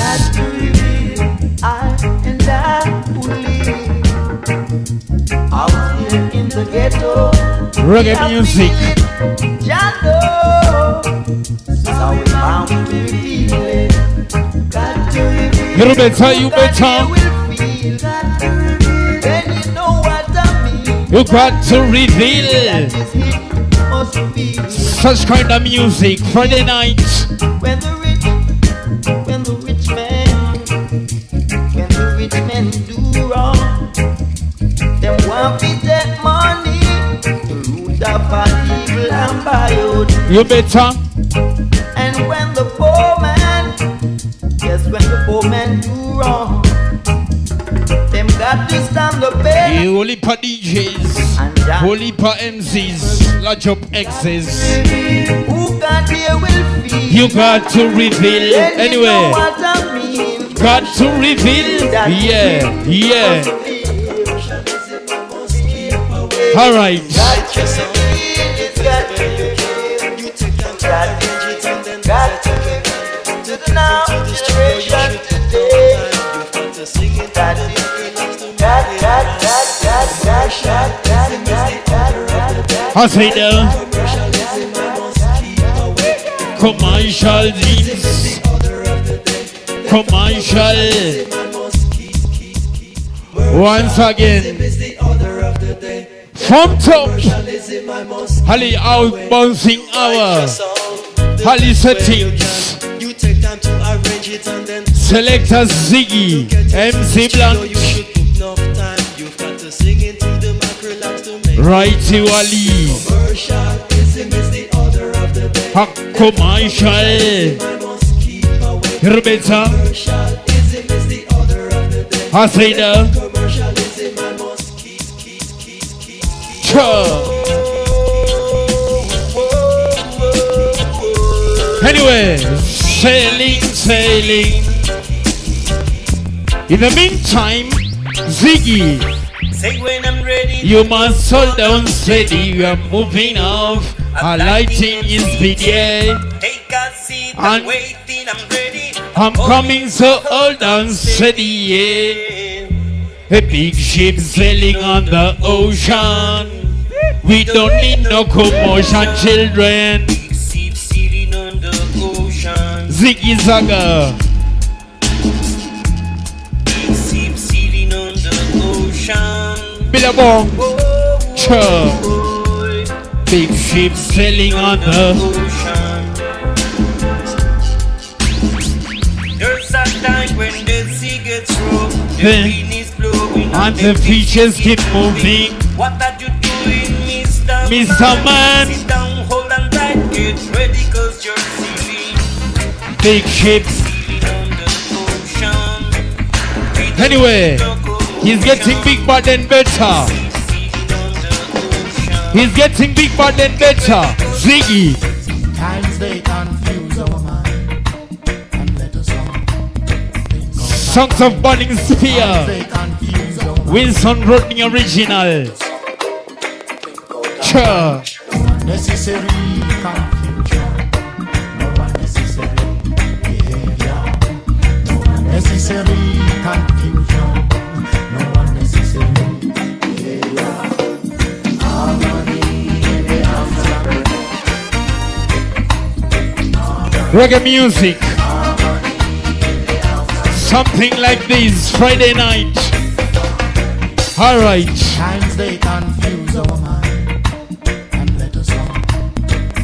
Reggae music. You better, you better. You got to reveal such kind of music Friday night. When the rich men do wrong, them want to take money, the root of all evil and bad. You better. And when the poor man, yes, when the poor man do wrong, them got to stand up there. You only pa DJs, only pa MCs, large up X's. Who got there will feel. You got to reveal. Anyway, you know what I mean. Got to reveal. Yeah, yeah. All right. To the now generation today. I say that. Commercial jeans. Commercial. Once again. From top, Holly out bouncing hour, Holly settings, You take time to arrange it and then Selector Ziggy, MC Blunt, enough time. You've got to sing into the mic, relax to make Righty Wally, commercialism is the order of the day. Commercial, I must keep away. Rebecca, Commercialism is the order of the day. Hasida, Commercialism I must keep. Anyway, sailing. In the meantime, Ziggy, Say when I'm ready. you must hold down steady. We are moving off. Our lighting is video. Take a seat, And- I'm waiting, I'm ready. I'm coming, so hold down steady. Yeah. A big ship sailing on the ocean. We don't need no commotion, children. Big ship sailing on the ocean. Ziggy Zaga, Big ship sailing on the ocean. Billabong, Chur. Boy, Big ship sailing on the ocean. There's a time when the sea gets rough, the Then- wind is blowing and the features keep moving. What are you doing, Mr. Mr. Man. Sit down, hold on tight, get ready, cause you're sailing Big ships. on the ocean. We don't Anyway, need no commotion. he's getting big but then better. Sailing on the ocean. He's getting big but then better. Ziggy, Times they confuse our mind and let us on. Songs of Burning Spear. They confuse our mind. Wilson Rodney original. Chur. Unnecessary confusion. No unnecessary behavior. No unnecessary confusion. No unnecessary behavior. Harmony in the house of Reggae music. Something like this Friday night. Alright. times they confuse our mind and let us on.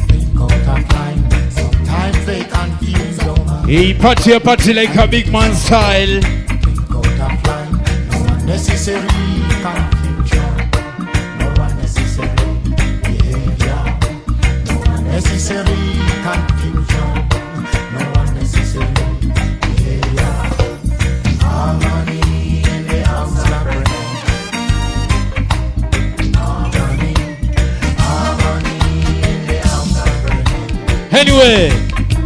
Think out of line. Sometimes they confuse our mind. He party like a big man style. Think out of line. No unnecessary confusion. No unnecessary behavior. No unnecessary confusion. No unnecessary behavior. Harmony in the house of prayer. Harmony in the house of prayer. Anyway,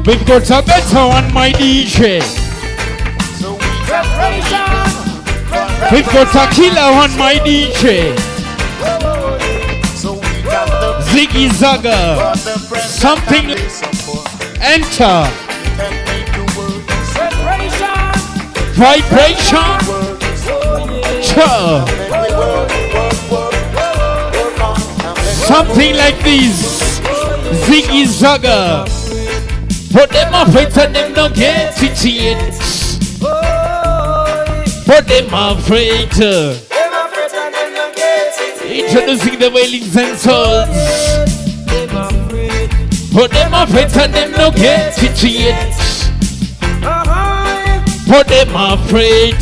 we've got a better one, my DJ. So we preparation. We've got a killer one, my DJ. So we got the Ziggy Zaga. Something enter. Vibration. Chur. Something like this. Ziggy Zaga. Put them up and them don't get it yet. Put them afraid. Introducing the wailings and souls. Put them afraid and them don't get it yet. Put them afraid.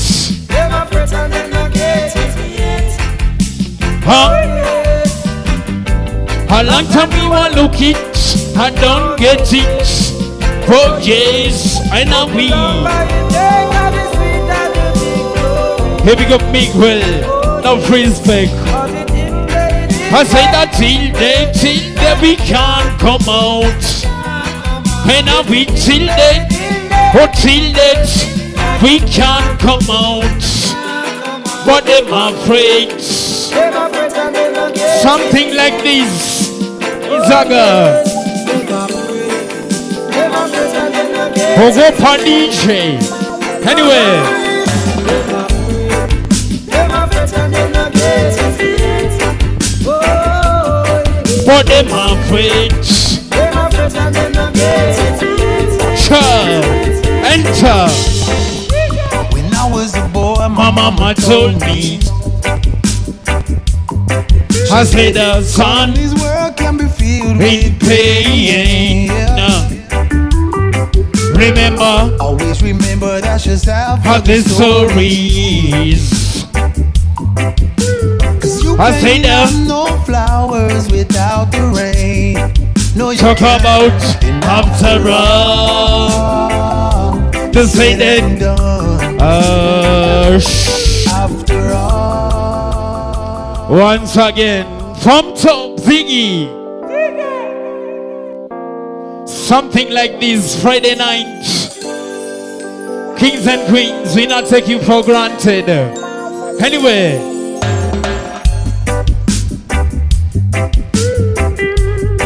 Huh? A long time we want look it, I don't get it. Oh yes, I know we. Here we go, Miguel. No respect. I say that till then we can't come out. And now we till then, oh till then, we can't come out. But them afraid. Something like this. Zaga. Go for DJ. Anyway. But them afraid. Sure. Enter. When I was a boy, My mama told me I say the sun His world can be filled with pain. Remember, always remember that yourself how the stories. I say that no flowers without the rain. No, you talk can't. about after all. To say that After all. once again from top Ziggy. Something like this Friday night. Kings and queens, we not take you for granted. Anyway,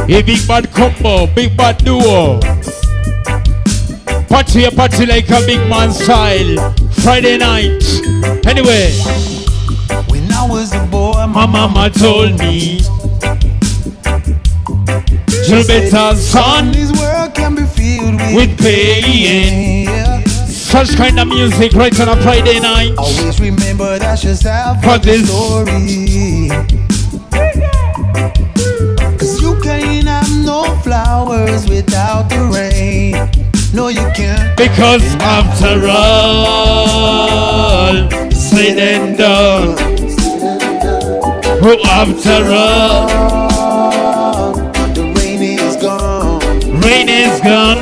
a big bad combo, big bad duo. Party a party like a big man style. Friday night. Anyway, When I was a boy, my mama told me, you better son His world can be filled with pain. Yeah. Such kind of music right on a Friday night. Always remember that yourself For the this. story. Cause you can't have no flowers without the rain. No, you can't. Because after all, said and done. Oh, after all, The rain is gone. rain is gone.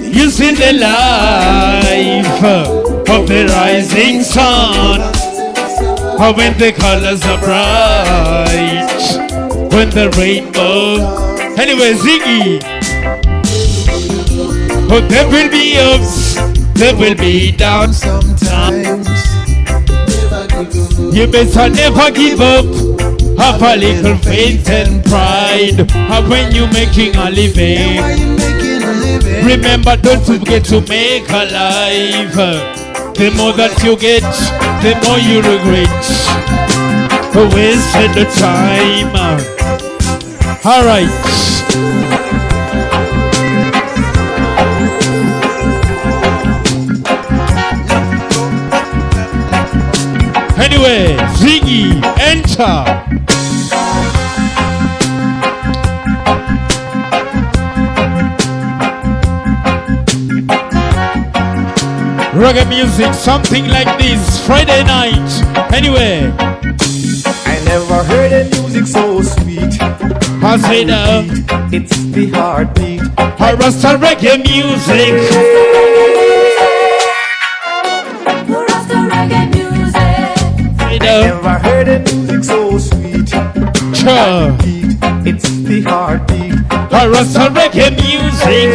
You see the life of the rising sun. Oh, when the colors are bright, when the rainbow. Anyway, Ziggy. Oh, there will be ups, there will be downs. Sometimes You better never give up. Have a little faith and pride. When you making a living, why you making a living? remember don't forget to make a life. The more that you get, the more you regret. Wasted the time. All right. Anyway, Ziggy, enter. Reggae music, something like this, Friday night. Anyway, I never heard a music so sweet. I say that It's the heartbeat. I Rasta reggae music. Say that, Never heard a music so sweet. sure. It's the heartbeat. I Rasta reggae music.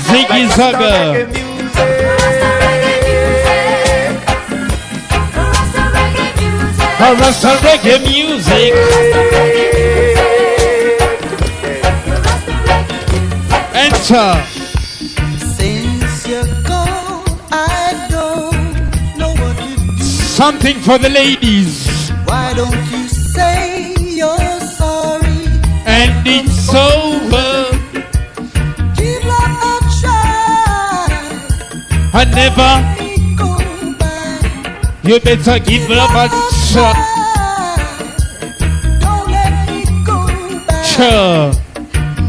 Ziggy Zaga. I Rasta reggae music. Enter. Since you're gone, I don't know what to do. Something for the ladies. Why don't you say you're sorry? And it's over. Give love a try. I never. Go back. You better give love a shot. Don't let me go back. Sure.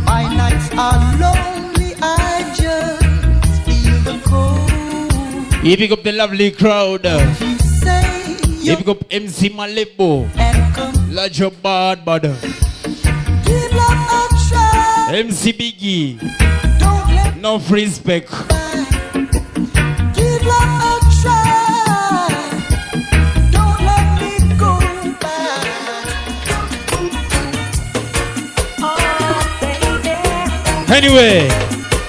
My nights are lonely. I just feel the cold. You pick up the lovely crowd. You say You you pick up MC Malebo. and come. Large your bad bad. Give love a try. MC Biggie. Don't let No free spec. back. Give love a try. Don't let me go back. Oh, baby, Anyway,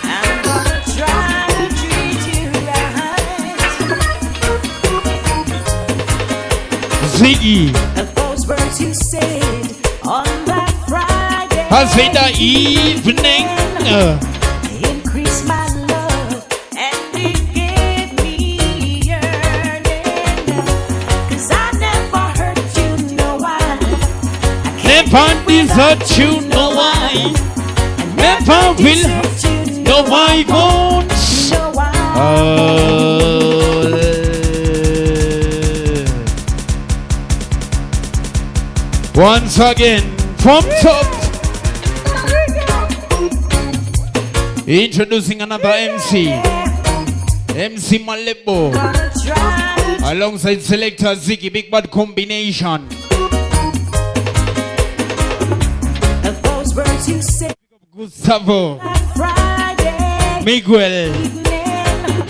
I'm gonna try to treat you right. Ziggy. Those words you said on that Friday I say the evening. increase my love and it gave me yearning. 'Cause I never hurt you, no I Never desert you, no I. Never will. desert you, No I won't. no I. Once again, from top. Introducing another MC. MC Malebo. Alongside selector Ziggy, big bad combination. Those words you say, Gustavo, Miguel,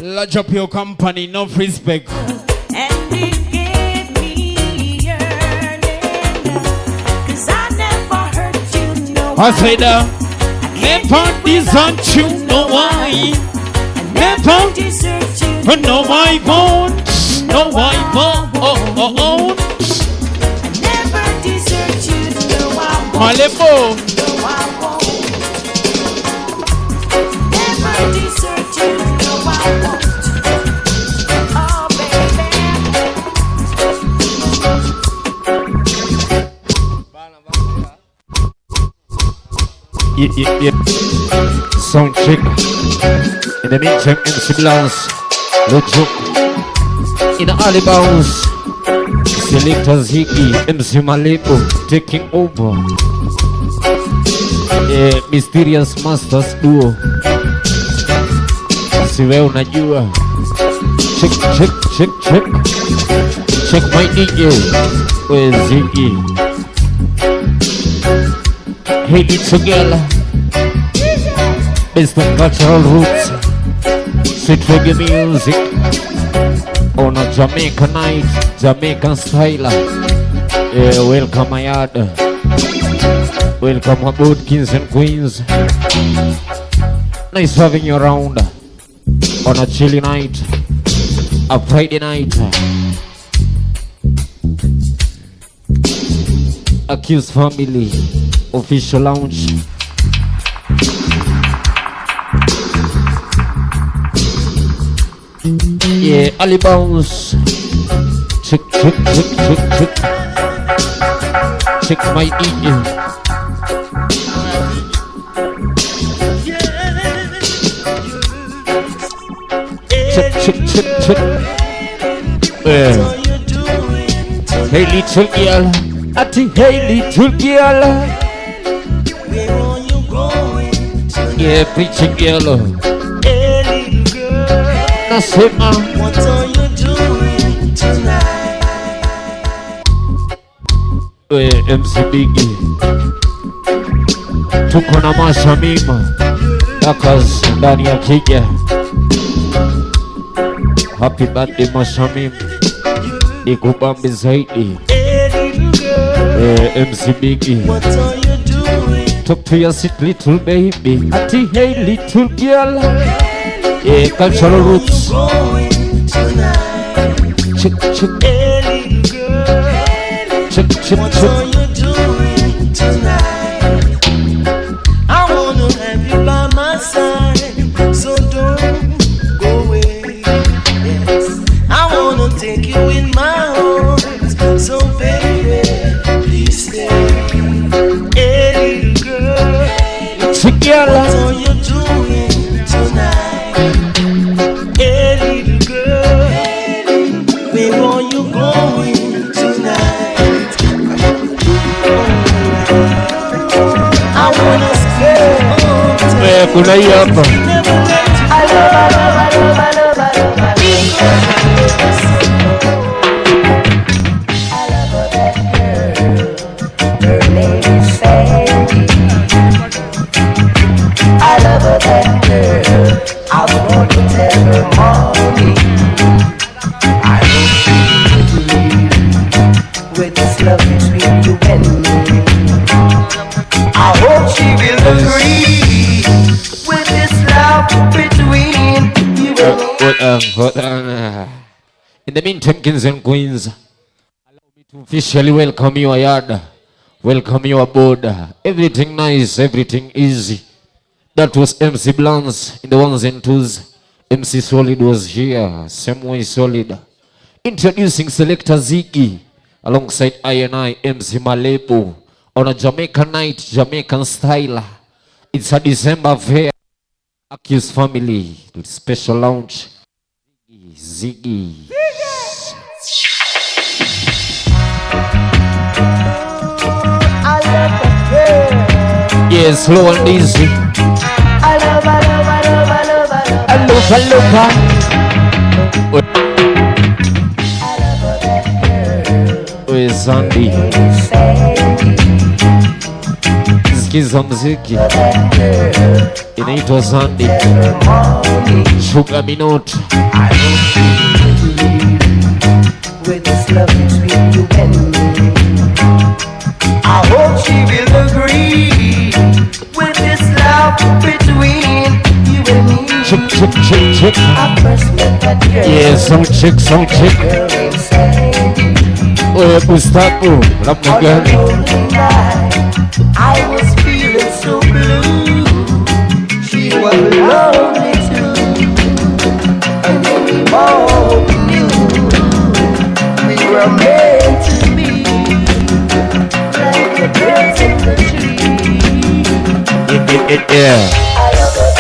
lodge up your company, enough respect. and you gave me yearning, 'cause I never hurt you, no. I say that, never desert you, no why. Never desert you, but no I won't, no I won't, oh. never desert you, no I won't. Malebo. No, I won't. Never desert you, no, I won't. Oh, baby. Yeah. Sound check. In the meantime, MC Blast, Lojo. In the early bounce, selector Ziggy, MC Malebo taking over. Mysterious Masters duo. Siwe unajua. Check my DJ. Where's Ziggy? Hey, it's a girl. Based on cultural roots, sweet reggae music on a Jamaican night, Jamaican style. Welcome my yard. Welcome aboard, kings and queens. Nice having you around on a chilly night, a Friday night. Accused Family official lounge. Yeah, Ali Bounce. Check my DJ. Check. Hey little girl, Ati, hey little girl. Yeah, preaching girl. Nasema, What are you doing tonight? MC Biggie. Tuko na mashamima Dakas ndani ya Kija. Happy birthday mashamim, nikubambe zaidi. MC Biggie, What are you doing? talk to your sweet little baby. Ati hey little girl. Yeah, cultural roots. Going tonight. Check. Hey, little girl. What are you doing tonight? I wanna have you by my side, so don't go away. Yes, I wanna take you in my arms, so baby, please stay. Hey, little girl. Together. What are you doing tonight? Hey, little girl. Where are you going tonight? I wanna spend Kuna hii hapa. With this love between you and me, I hope she will agree with this love between you and me. In the meantime, kings and queens, allow me to officially welcome you yard, welcome you aboard. Everything nice, everything easy. That was MC Blance in the ones and twos. MC Solid was here, same way Solid. Introducing selector Ziggy alongside I MC Malebo on a Jamaican night, Jamaican style. It's a December affair. Accused Family special lounge. Ziggy. Yeah, slow and easy. I love, I love, I love, I love, I love. I love, I love. Where's Sandy? Sikiza mziki inaitwa Sandy. Shuka minoti. With this love between you and me, I hope she will agree with this love between you and me. Chick, chick, chick, chick. I first met that girl. Yeah, some chick, some chick. Girl named Sandy. Oh, Gustavo, love my On girl. a lonely night, I was feeling so blue. She was lonely too, and then we both knew we were meant to be, like the birds in the tree. Yeah. I love her.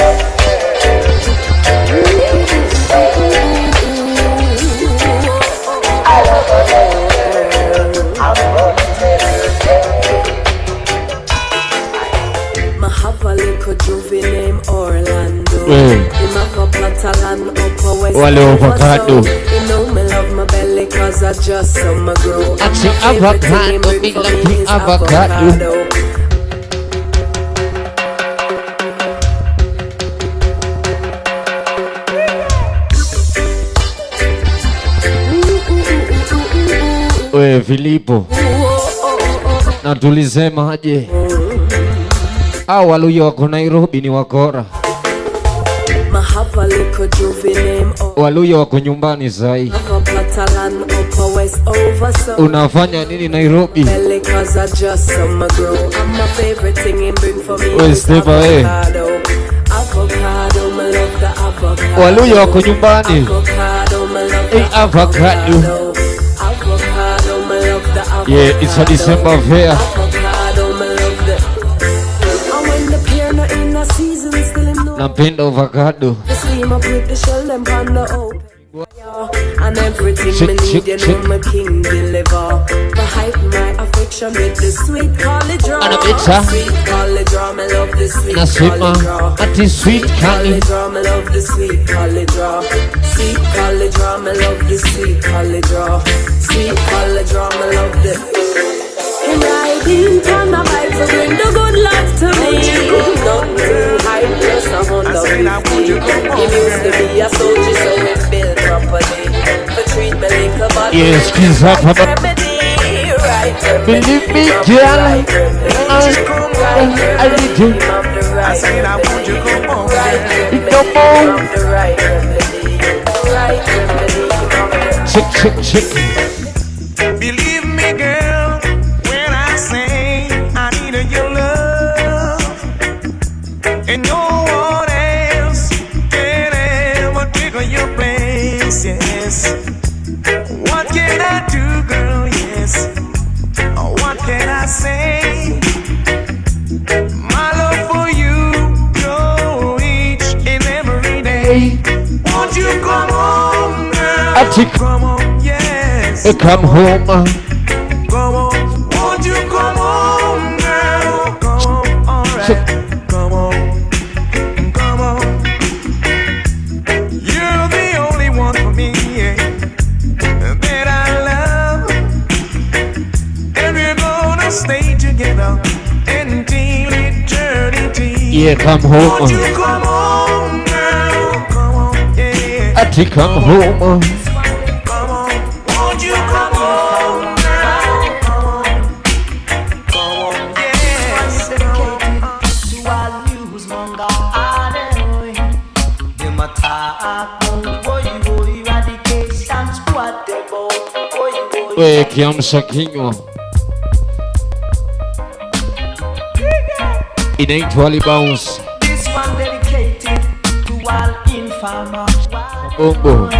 I love her. I'm gonna tell her. I have a little juvie named Orlando. Hey. Him have a platalan upper west. Wale avocado. You know me love my belly cause I just saw my grow. I see avocado, big like the avocado. We Filipo, na tulisema aje? Hao Waluya wako Nairobi ni wakora. Waluya wako nyumbani sahi. Unafanya nini Nairobi? We step away. Waluya wako nyumbani. Hey, avocado. Yeah, it's a December fair. Napenda avocado. And everything me need, you know my king deliver. To hype my affection with the sweet college draw. Sweet college draw, me love the sweet college draw. Sweet college draw, me love the sweet college draw. Sweet college draw, me love the sweet college draw. Sweet college draw, me love the. Him riding on the bike to bring the good luck to me. Nothing too high, just 150. He used to be a soldier, so we built properly. But treat me like a body. Yes, kiss up, believe me, girl. I need you. I said I want you, come on. Chick, chick, chick. Believe me, girl, when I say I need your love, and no one else can ever take your place. Yes. What can I do, girl? Yes. What can I say? My love for you grow each and every day. Won't you come home, girl? Come on, yes. Come home. Come on, won't you come home, girl? Come on, alright. Come on, come on. You're the only one for me, yeah, that I love. And we're gonna stay together until eternity. Yeah, come home. Won't you come home, girl? Come on, yeah. Ati, come home. Come on, won't you come home, girl? Come on, come on, yes. To all news monger, them attack, boy, eradication squad, boy. We kiamsha kinywa inaitwa bounce. This one dedicated to all informers. Bongo.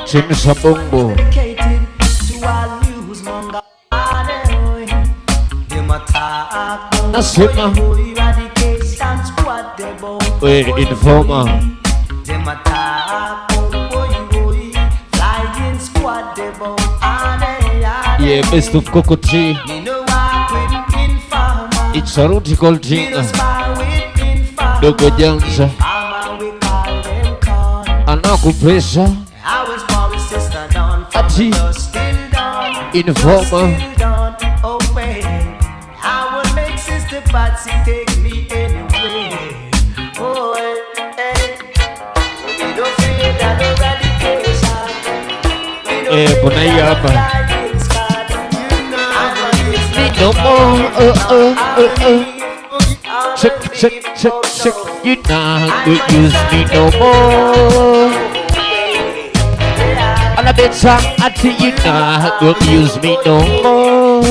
Chemsha bongo. Dedicated to all news monger, them attack, Nasema. boy, eradication squad, boy. We informer. Them attack, boy, flying squad, boy. Yeah, best of Cocoa Tree. Me no walk with It's a rutical thing. Dogo Jones. Anaku pressure. Ati. Informer. I will make Sister Patsy take me anyway. Oh, hey. We don't fear that eradication. Bunayaba. No more. Check. You not good use me no more. On a bit song, I tell you not good use me no more.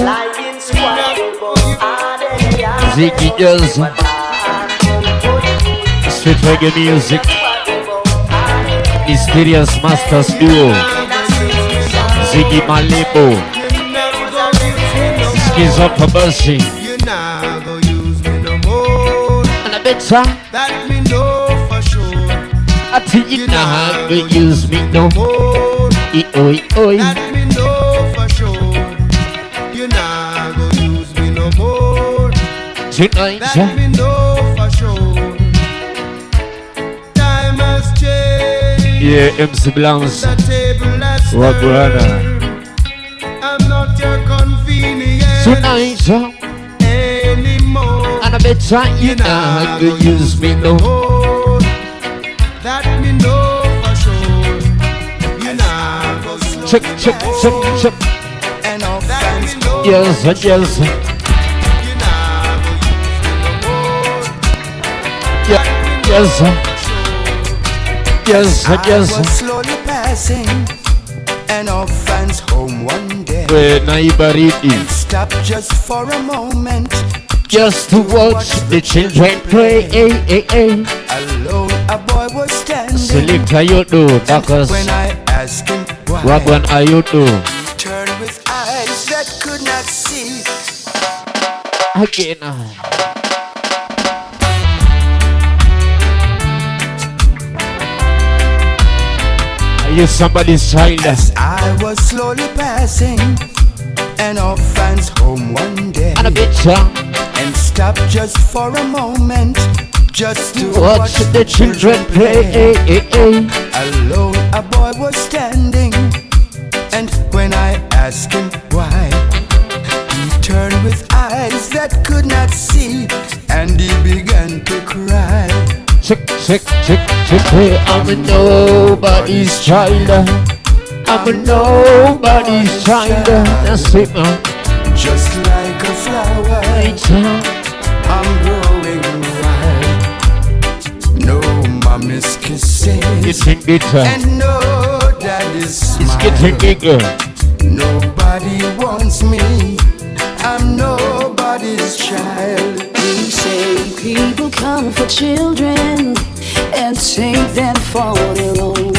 Ziggy does sweet reggae music. Mysterious Masters duo. Ziggy Malebo. Skis up a mercy. And a bit song that me know for sure. I tell you not good use me no more. Oi. That me know for sure. You not go use me no more. Tonight, that me know for sure. Time has changed. Yeah, MC Blancs. The table has Wagwana. I'm not your convenience Tonight, anymore. And I bet you not gonna use me no more. That me know for sure. You not go check. And all that me know. Yes. Yes. I was slowly passing an orphan's home one day. And stopped just for a moment, just to watch the children play. Alone a boy was standing. Select how you do, Marcus. When I asked him why, what one are you do? He turned with eyes that could not see. Again. Are you somebody's child? As I was slowly passing an orphan's home one day, and a bit and stopped just for a moment, just to watch the children play. Alone a boy was standing, and when I asked him why, he turned with eyes that could not see, and he began to cry. Check. I'm a nobody's child. I'm a nobody's child. That's it, man. Just like a flower, I'm growing wild. No mommy's kissing, getting bitter, and no daddy's smile. It's getting bigger. Nobody wants me. I'm nobody's child. You say people come for children and take them for their own,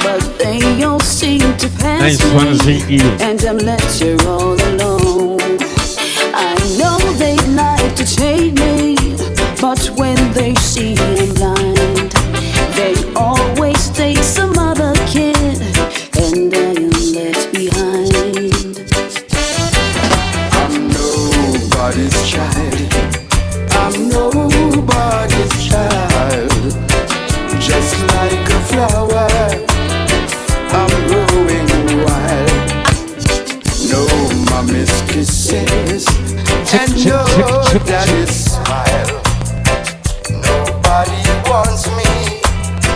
but they all seem to pass me and I'm left here all alone. I know they'd like to take me, but when they see I'm blind, they always take some other kid and I am left behind. I'm nobody's child. I'm nobody's child. Just like a flower, I'm growing wild. No mommy's kisses and no daddy's smile. Nobody wants me.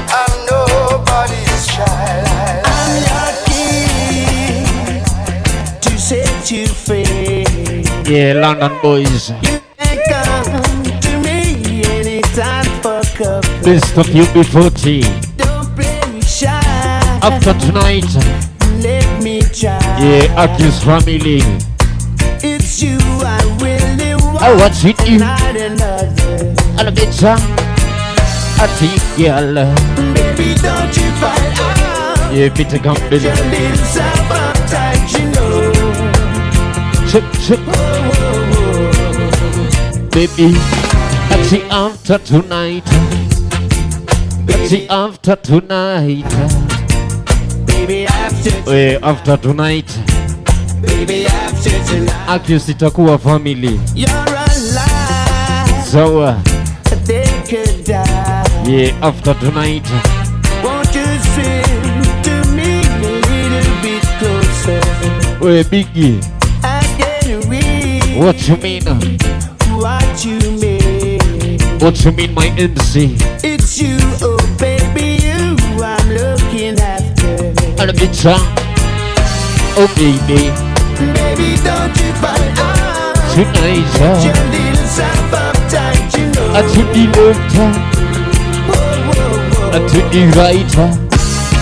I'm nobody's child. I'm lucky to set you free. Yeah, London boys. You can come to me anytime for coffee. Best of you before tea. Don't be shy. After tonight, let me try. yeah, Aki's family. It's you I really want. I watch it you. Not another. And a bit I think girl. Baby, don't you fight out. Yeah, bitter come Your lips are uptight, you know. Check. Baby, at the after tonight. At the after tonight. Baby, After tonight. Baby, after tonight. Aki sitakuwa family. You're a So, they could die. yeah, after tonight. Won't you swim to me a little bit closer? Hey, Biggie. I can read What you mean? what you mean. What you mean, my MC? It's you, oh baby, you I'm looking after. And a bit song. Oh, baby. Baby, don't you find out Tonight, your little self uptight, you know. I took the left, I took the right.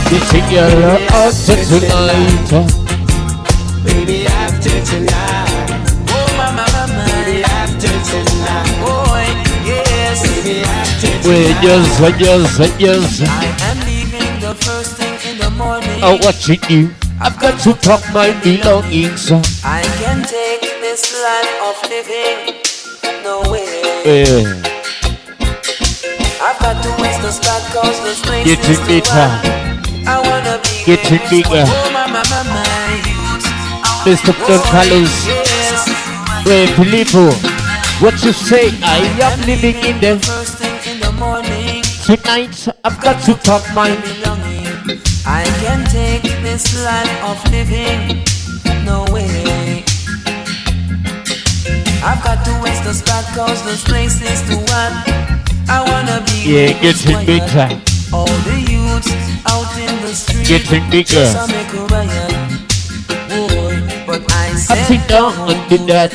You take your love after tonight. Baby, after tonight. Oh, mama, baby, after tonight. Oh, yes. Baby, after tonight. Wait, yes. I am leaving the first thing in the morning. Oh, what you do? I've got to pack my belongings. I can take this life of living. No way. I've got to waste the spot cause this place Get is it too bigger. hot. I wanna be Get it bigger. Oh, mama. Mr. Don Carlos. Yes. Wait, Filippo. What you say? I am living in the First thing in the morning. tonight. I've got to pack my belonging. I can take this life of living. No way. I've got to waste the spot cause this place is too hot. I wanna be getting bigger. All the youths out in the street Getting bigger. just a make a riot. Boy, but I I said sit down and do that.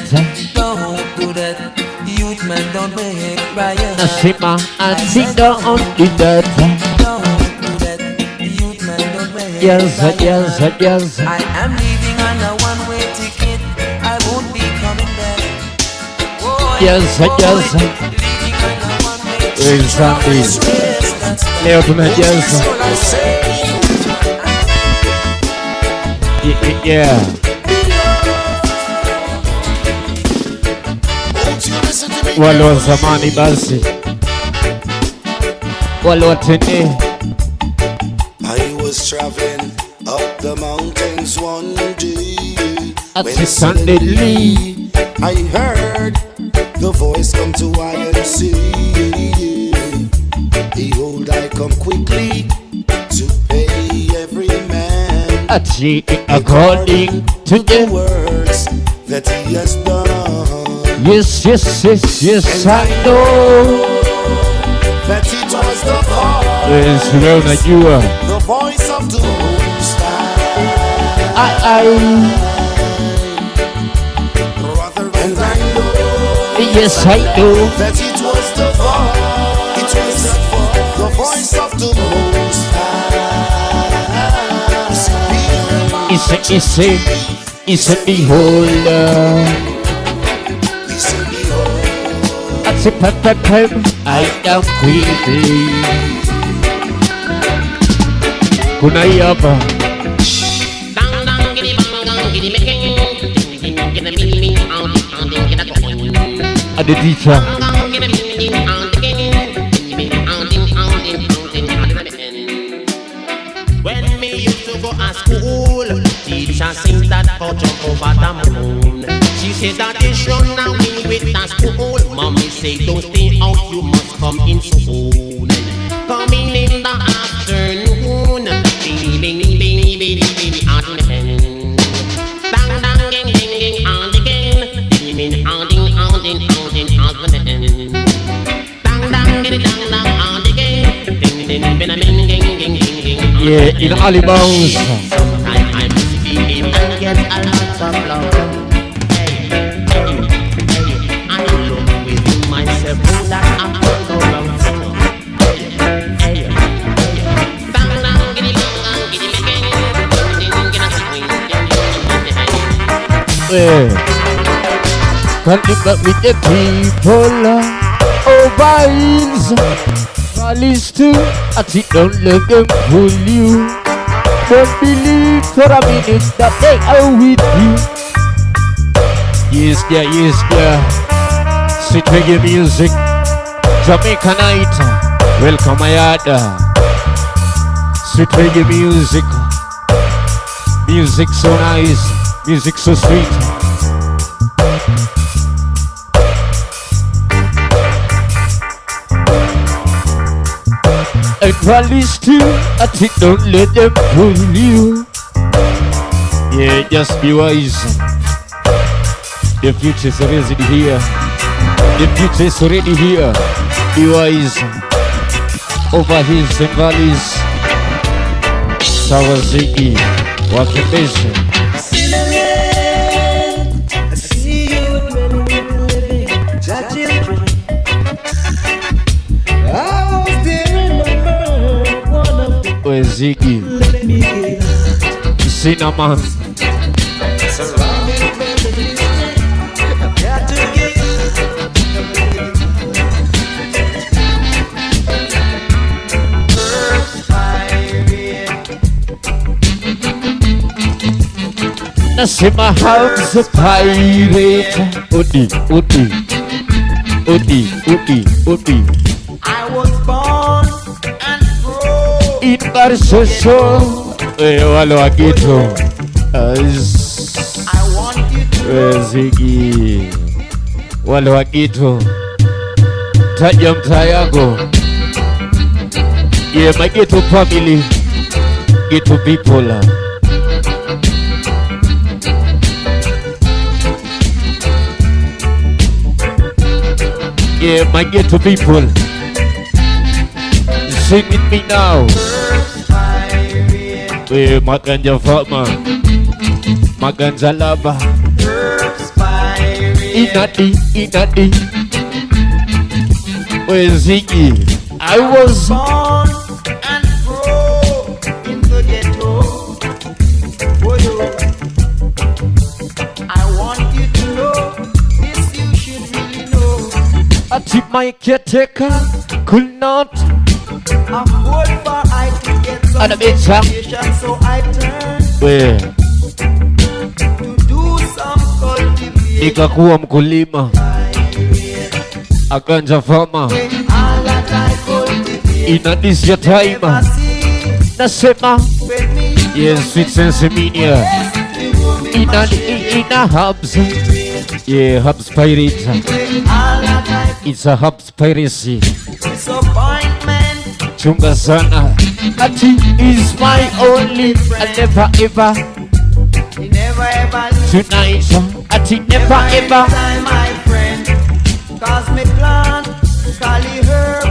don't do that. Youth man don't make riot. I sit down and sit down and do that. Don't do that. Youth man don't make Yes. I am leaving on a one-way ticket. I won't be coming back. Boy, Yes. leaving on a one-way ticket. Where's Sandy? Leo from the yes. Yeah. Walo zamani basi. Walo tene. I was traveling up the mountains one day when suddenly I heard the voice come to I and say, behold, I come quickly to pay every man according to the works that he has done. Yes, I know that it was the voice, yes, you are. the voice of the Most High. And I know, yes, I know that it was the voice of the Most High. It's a beholder. I am quickly. Kuna yapa. The teacher. When me used to go to school, teacher sing that for jump over the moon. She said that they should now win with the school. Mommy say don't stay out, you must come in soon. Coming in the afternoon, baby, out in the pen. Dang, dang, ding, ding, ding, on the again. Ding, on the pen. Dang, dang, ding, dang, dang, on the again. Ding, ding, ding, ding, ding, ding, ding. Yeah, in Ali Bounce. Sometimes I must be him and get a lot of love. I love within myself that I'm all around. Can't keep up with the people. Oh, vibes. Valleys too. I think don't let them fool you. Don't believe for a minute that they are with you. Yes, yeah. Sweet reggae music. Jamaica night. Welcome, my yada. Sweet reggae music. Music so nice. Music so sweet. Valleys too. I think don't let them pull you. Yeah, just be wise. The future is already here. The future is already here. Be wise. Over hills and valleys. Sour Ziggy. What a vision. I see you with many people living, children. I was there in my birth, one of them. Where's Ziggy? Let me get Cinnamon. surrounded by melodies. I've got to get I see my house a pirate. Udi, Udi, Udi, Udi, Udi. I was born and grown In Barsoso. Walo Agito. I want you to Ziggy. Walo Agito. Tajam Tayago. Yeah, my ghetto family. Ghetto people. Yeah, my ghetto people. Sing with me now. Yeah, Maganja Fatma. Maganja Lava. Inadi, Inadi. Where Ziggy? I was born and grown in the ghetto. Oh, I want you to know this, you should really know. I tip my caretaker could not. I'm good for I to get some education, so I turn Where? to do some cultivation. Nikakuwa mkulima. Aganja Farmer. All that I cultivate, Inadis ya time. Nasema. Yes, sweet sense media. Ina hubs. Yeah, hubs pirate. It's a hubs piracy. Disappointment. Chunga sana. Ati is my only. I never ever. You never ever leave Tonight. Ati never ever. time, my friend. Cause me plant, cali herb.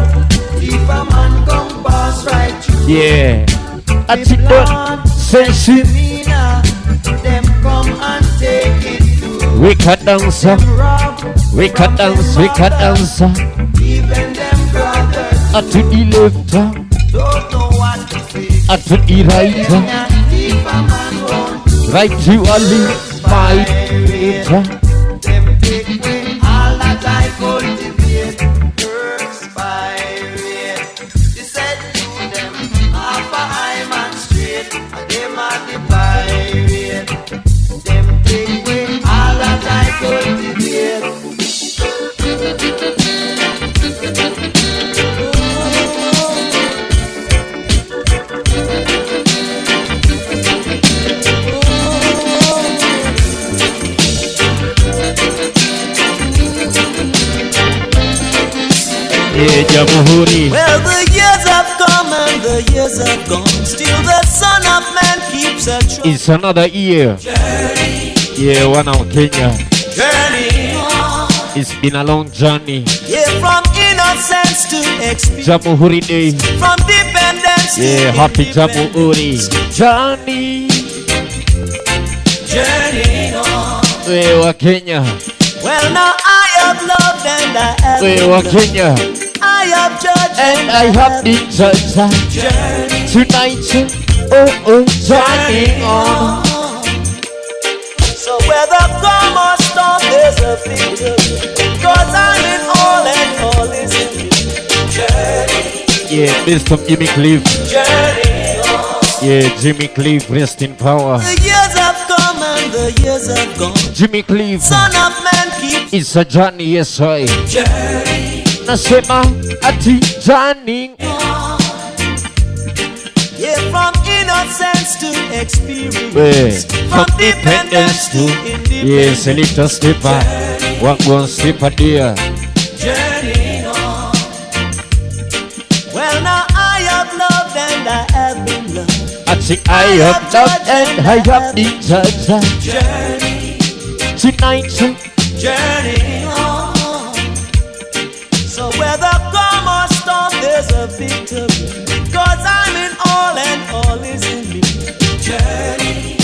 If a man come pass right through. Yeah. Ati don't sense. Them come and take it too. We can dance. We can dance. We can dance. Even them brothers Ati the left. don't know what to say. Ati the right. If a man won't Right to Ali. My later. them take away all that I cultivate. Herbs pirate. They said to them, half a high man straight, and them are the pirate. Them take away all that I cultivate. Yeah, Jamhuri. Well, the years have come and the years have gone. Still the Son of Man keeps a true It's another year. journey. Yeah, one out Kenya. Journey on. It's been a long journey. Yeah, from innocence to experience. Jamhuri Day. From dependence Yeah, to happy independence. Jamhuri. Johnny. Journey on. We wa Kenya. Well, now I have loved and I have We wa Kenya. I have judged And I have been judged. journey. Tonight. Oh, Johnny on. So whether come or storm, there's a victory. Cause I'm in all and all is in me. Journey, Yeah, Mr. Jimmy Cliff. journey on. Yeah, Jimmy Cliff, rest in power. The years have come and the years have gone. Jimmy Cliff. Son of Man keeps It's a journey, yes, I. journey. Nasema ati Johnny. Yeah, from innocence to experience. Well, from dependence to yeah, select a stepper. One stepper there. Journey on. Well, now I have loved See, I have loved and I have desire. Journey, Tonight, journey on. So whether come or storm, there's a victory. Cause I'm in all and all is in me. Journey,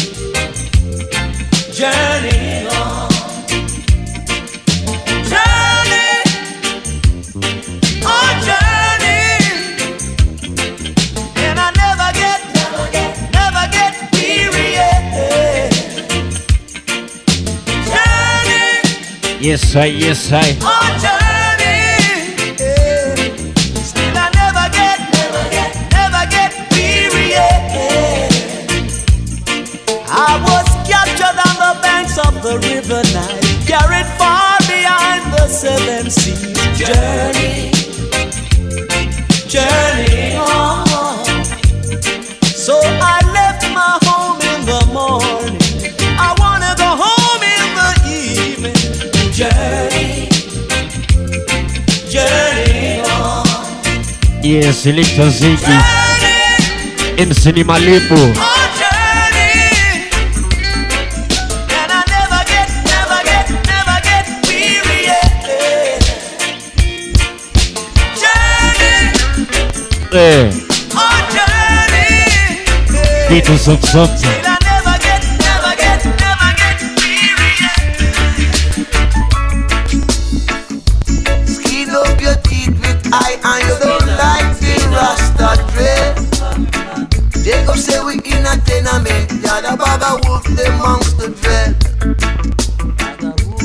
journey on. Journey, oh journey. And I never get weary. Yeah. Journey, yes, I. oh journey. Yeah. Still I never get weary. Yeah. I was captured on the banks of the river Nile, carried far behind the seven seas. Journey, journey on. So I left my home in the morning. I wanna go home in the evening. Journey, journey on. Yes, Selector Ziggy. MC Malebo. Oh, journey. And I never get weary. Yeah. Journey. Eh, Oh, journey. Yeah. Beatles of something. And I never get weary. Yeah. Skin up your teeth with eye and you don't like the Rasta dread. Jacob say we in a tenement, yeah, the bag of wolf the monster dread.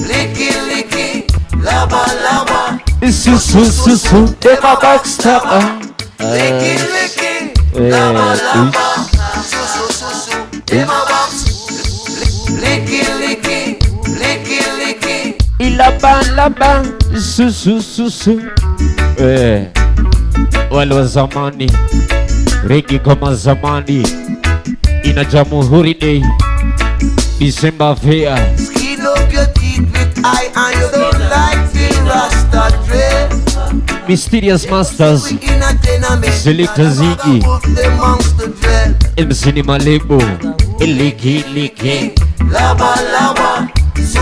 Licky, laba, laba. Su, they my backstabber. Licky, laba, laba. Su, in my box. Licky. Ilaba, su. Wale zamani, reggae kama zamani, ina Jamhuri Day, December fair. Skin up your teeth with eye and you don't like the Rasta dread. Mysterious Masters, In a tenement, Selector Ziggy, the monster dread. MC Malebo, Licky. Laba, su,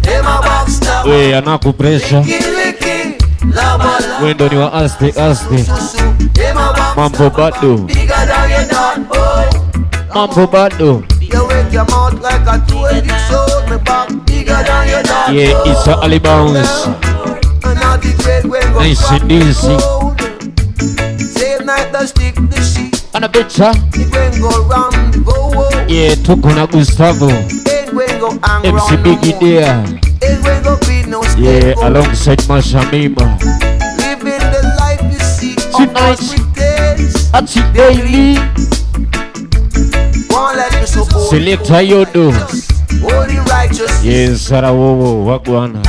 in my box stop. We anaku pressure, Licky, laba, wendo ni wa aste, su, in my box. mambo bado, Bigger than your dog, boy. mambo bado. You wake your mouth like a 20 soul, me back bigger than your dog. Yeah, it's a Ali Bounce, And now the trade when go nice and easy. cold. Same night the stick the sheet. And a betcha, It when go round, go woe. yeah, tuko na Gustavo, It when go hang MC round, Biggie there, it when go be no yeah, scapegoat. alongside Mashamima. Living the life you see, Tonight. of pretense. Ati daily, Won't let you so old. Selector Yodo, Holy righteous, yes, Sarawowo, Wagwana.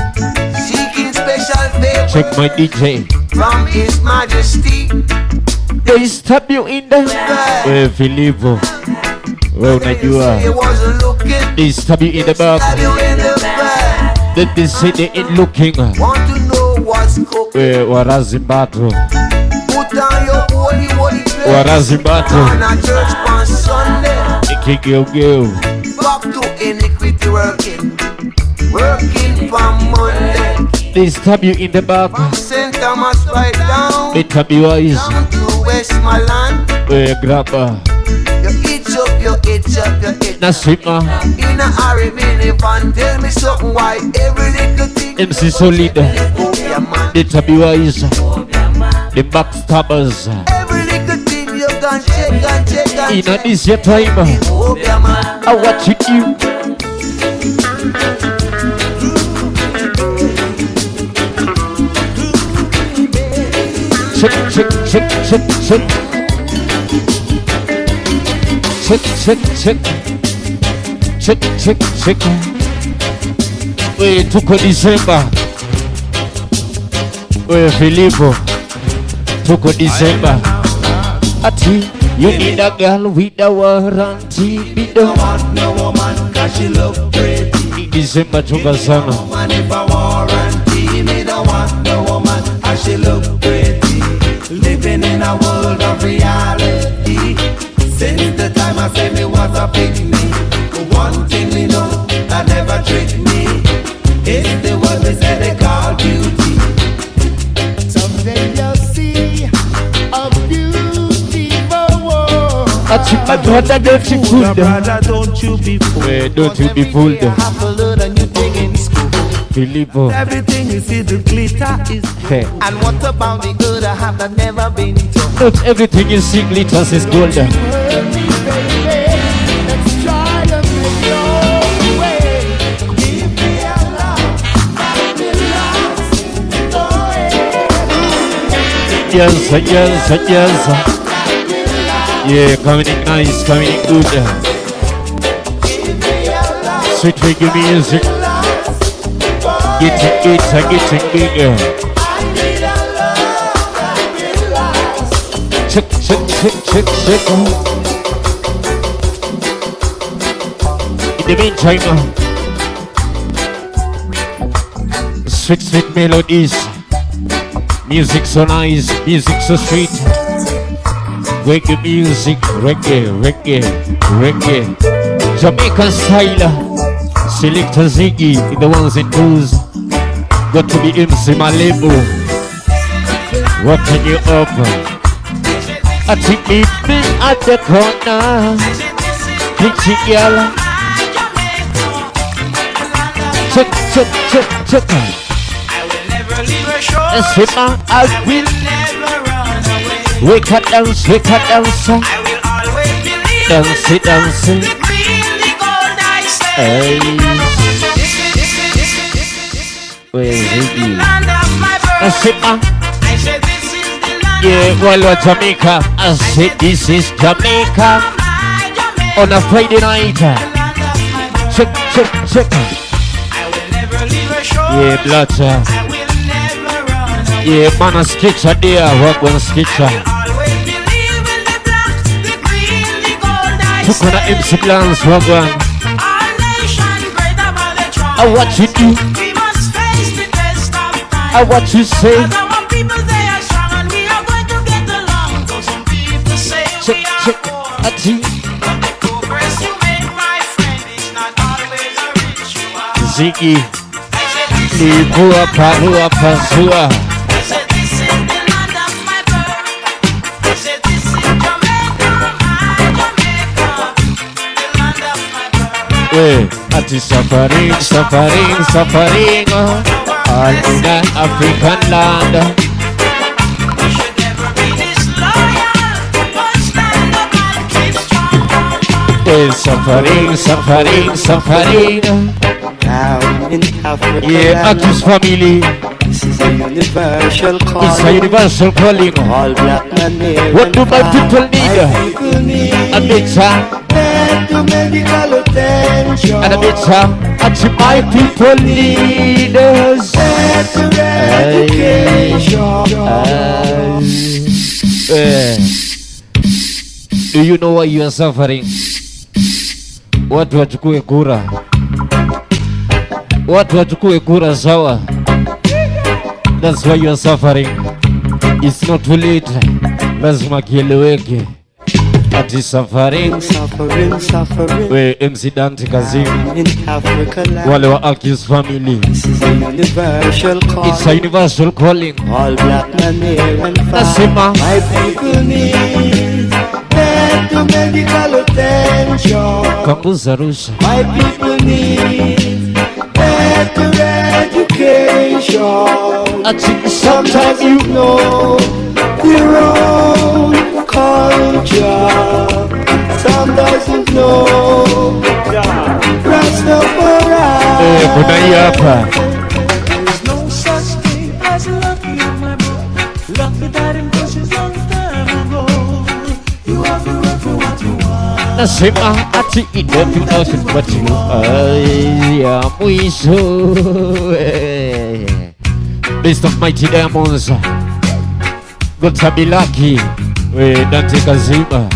seeking special favor Check my DJ. from His Majesty. They stab you in the we Filipo. We unajua. He wasn't looking, They stab you in the back. stab you in the back. Then they say they ain't looking. Want to know what's cooking? We Warazimbato. Put on your holy clothes. Warazimbato. On a church on Sunday. Ikigeo. Back to iniquity working from Monday. They stab you in the back. St. Thomas right down, They stab you eyes. down to Westmoreland. We grabber. You itch up, you itch up. Nasima. In a hurry, minivan, tell me something why every little thing. MC Solid. Oh, yeah, man. They stab you eyes. The backstabbers. Every little thing you can check. In a this your time. Oh, yeah, man. I watch it you. Check. We tuko December. We Filipo. Tuko December. Ati, you need a girl with a warranty. We don't want No woman, cause she look pretty. December chunga sana. Woman, if I warranty, me don't want no woman, cause she look pretty. Living in a world of reality. Since brother, don't you fool them. Brother, don't you be fooled. Don't you be fooled. Have to learn a new thing in school. Filippo. Everything you see, the glitter is. Hey. And what about the good I have that never been told? Not everything you see glitters is gold. Yes, yes, yes. Yeah, coming in nice, coming in good. Sweet reggae music. Getting bigger. Check. In the meantime, sweet melodies. Music so nice, music so sweet. Reggae music, reggae. Jamaican style. Selector Ziggy, the ones and twos. Got to be MC Malebo. Working you up. I think me at the corner. Pretty girl. Check. I will never run away. Wake up, dance. I will always believe. Dance. With me in the gold I say. Where is Ziggy? I said this is the land. Yeah, well, Jamaica. I said this is Jamaica. On a Friday night. Check. I will never leave a shore. Yeah, blood. Yeah, man, a sketcher there, walk on sketcher. Took on a MC glance, walk on. I what you do, I what you say. Check, I see. Ziggy, Lua. At the suffering, all in an African land. We should never be disloyal, but stand up and keep Suffering. Down in Africa, yeah, Akis family. This is a universal calling. It's a universal calling. All black men here. What do my people need? A bit to medical attention. And a bit my people need us. Do you know why you are suffering? Watu wachukue kura sawa. That's why you are suffering. It's not too late. Lazima kieleweke. Ati suffering. We MC Dante Kazim. Wale wa Akis family. It's a universal calling. All black men here and Nasema. My people need better medical attention. Kambuza Rusha. My people need better education. Sometimes you know your own culture. Some doesn't know Rastafari. There's no such thing as lucky in my book. Lucky that in bushes long time ago. You have to work for what you want. Nasema ati indefinite what you ya mwisho. Best of Mighty Diamonds. Got to be lucky. We Dante Kazima.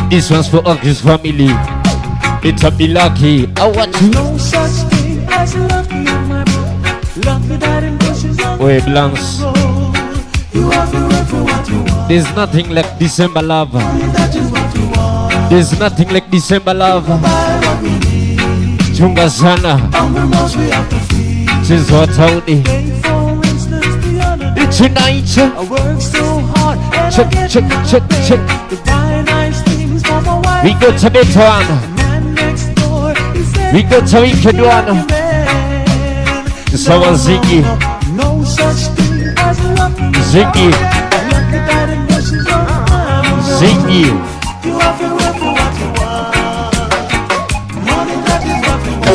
This one's for Akis family. It's a be lucky. I want to. No such thing as lucky in my book. Lucky that in bushes long We Blancs. you have to work for what you want. There's nothing like December love. That is what you want. There's nothing like December love. Chunga sana. Most we have to feed. Since what town For instance, the other it's tonight. I work so hard and Check. The fine I We go to the one. We go to wicked one. This is our Ziggy. Ziggy. Ziggy.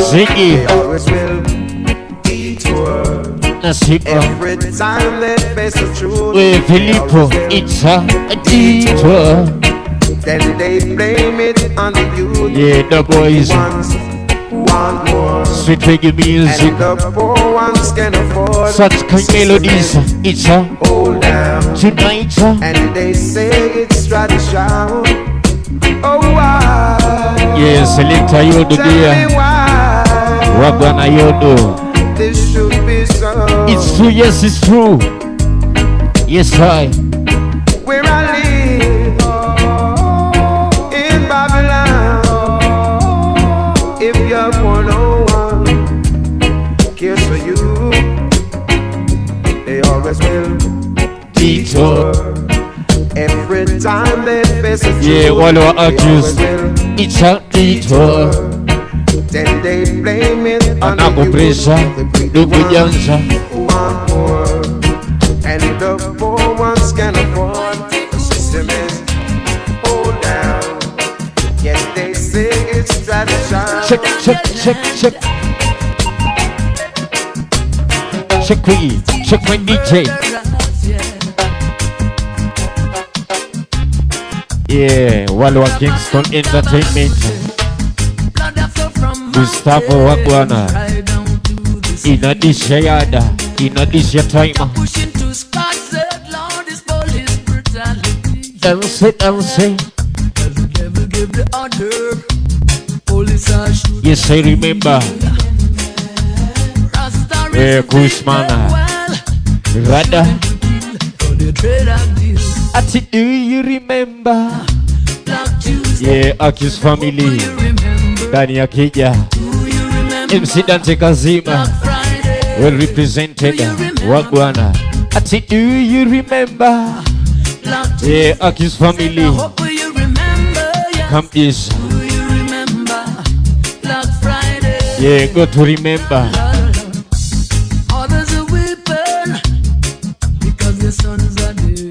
Ziggy. Every time they face the truth, with Filippo, it's a detour. Then they blame it on the youth. Yeah, the boys want more. Sweet reggae music. And the poor ones can afford such kind melodies. It's a hold down tonight. And they say it's tradition. Oh why? Yeah, selector you do there. What gonna you do? This should be so. It's true, yes, it's true. Yes, I. Where I live in Babylon. If you're 101 cares for you, they always will detour. Every time they face a yeah, all our accused. It's a detour. Then they blame it on the pressure. Look at Jansa. Want more, and the poor ones can afford. The system is hold down. Yes, they say it's tradition. Check. Check my DJ. Yeah, Walwa Kingston Entertainment. Gustavo Wagwana. In a dish yada, in a dish time. Dance it. Yes, I remember. Kushmana. Rada. Ati, do you remember? Yeah, Aki's family. Dani Akija. MC Dante Kazima. Well represented. Wagwana. Ati, do you remember? Yeah, Aki's family. Come this. Yeah, go to remember.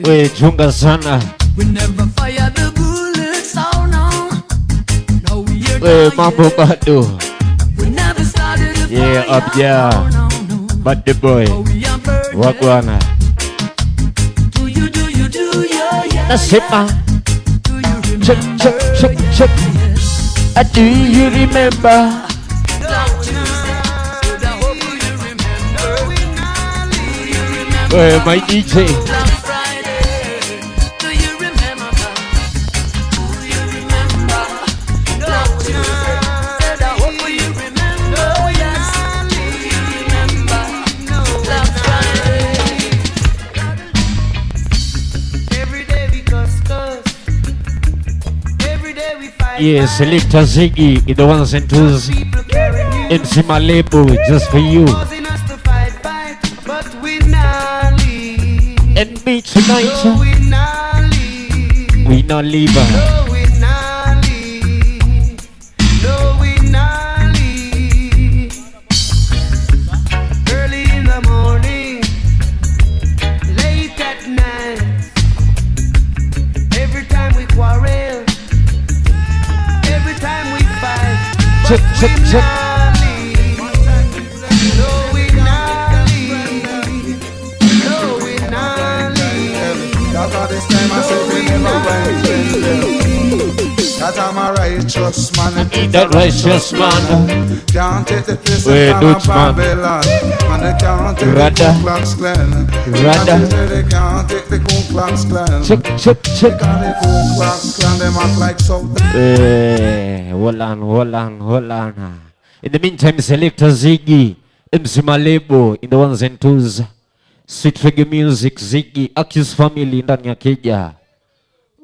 We chunga sana. We never fire the bullets, oh no. No, we hear we mambo bado. We never started a yeah, fire. up there. Oh, no. But the boy. Wagwana. Do you, yeah. That's it, man. Check. Do you remember? My DJ. Yeah, selector Ziggy in the ones and twos. MC Malebo just for you. And me tonight. We not leave. Early in the morning, late at night. Every time we quarrel, every time we fight. Check. That I'm a righteous man. That righteous man. Can't take the place of Babylon. And they can't take the Ku Klux Klan. They can't take the Ku Klux Klan. Check. Because the Ku Klux Klan, them act like South. Hold on. In the meantime, selector Ziggy, MC Malebo in the ones and twos. Sweet reggae music, Ziggy, Aki's family ndani ya Kenya.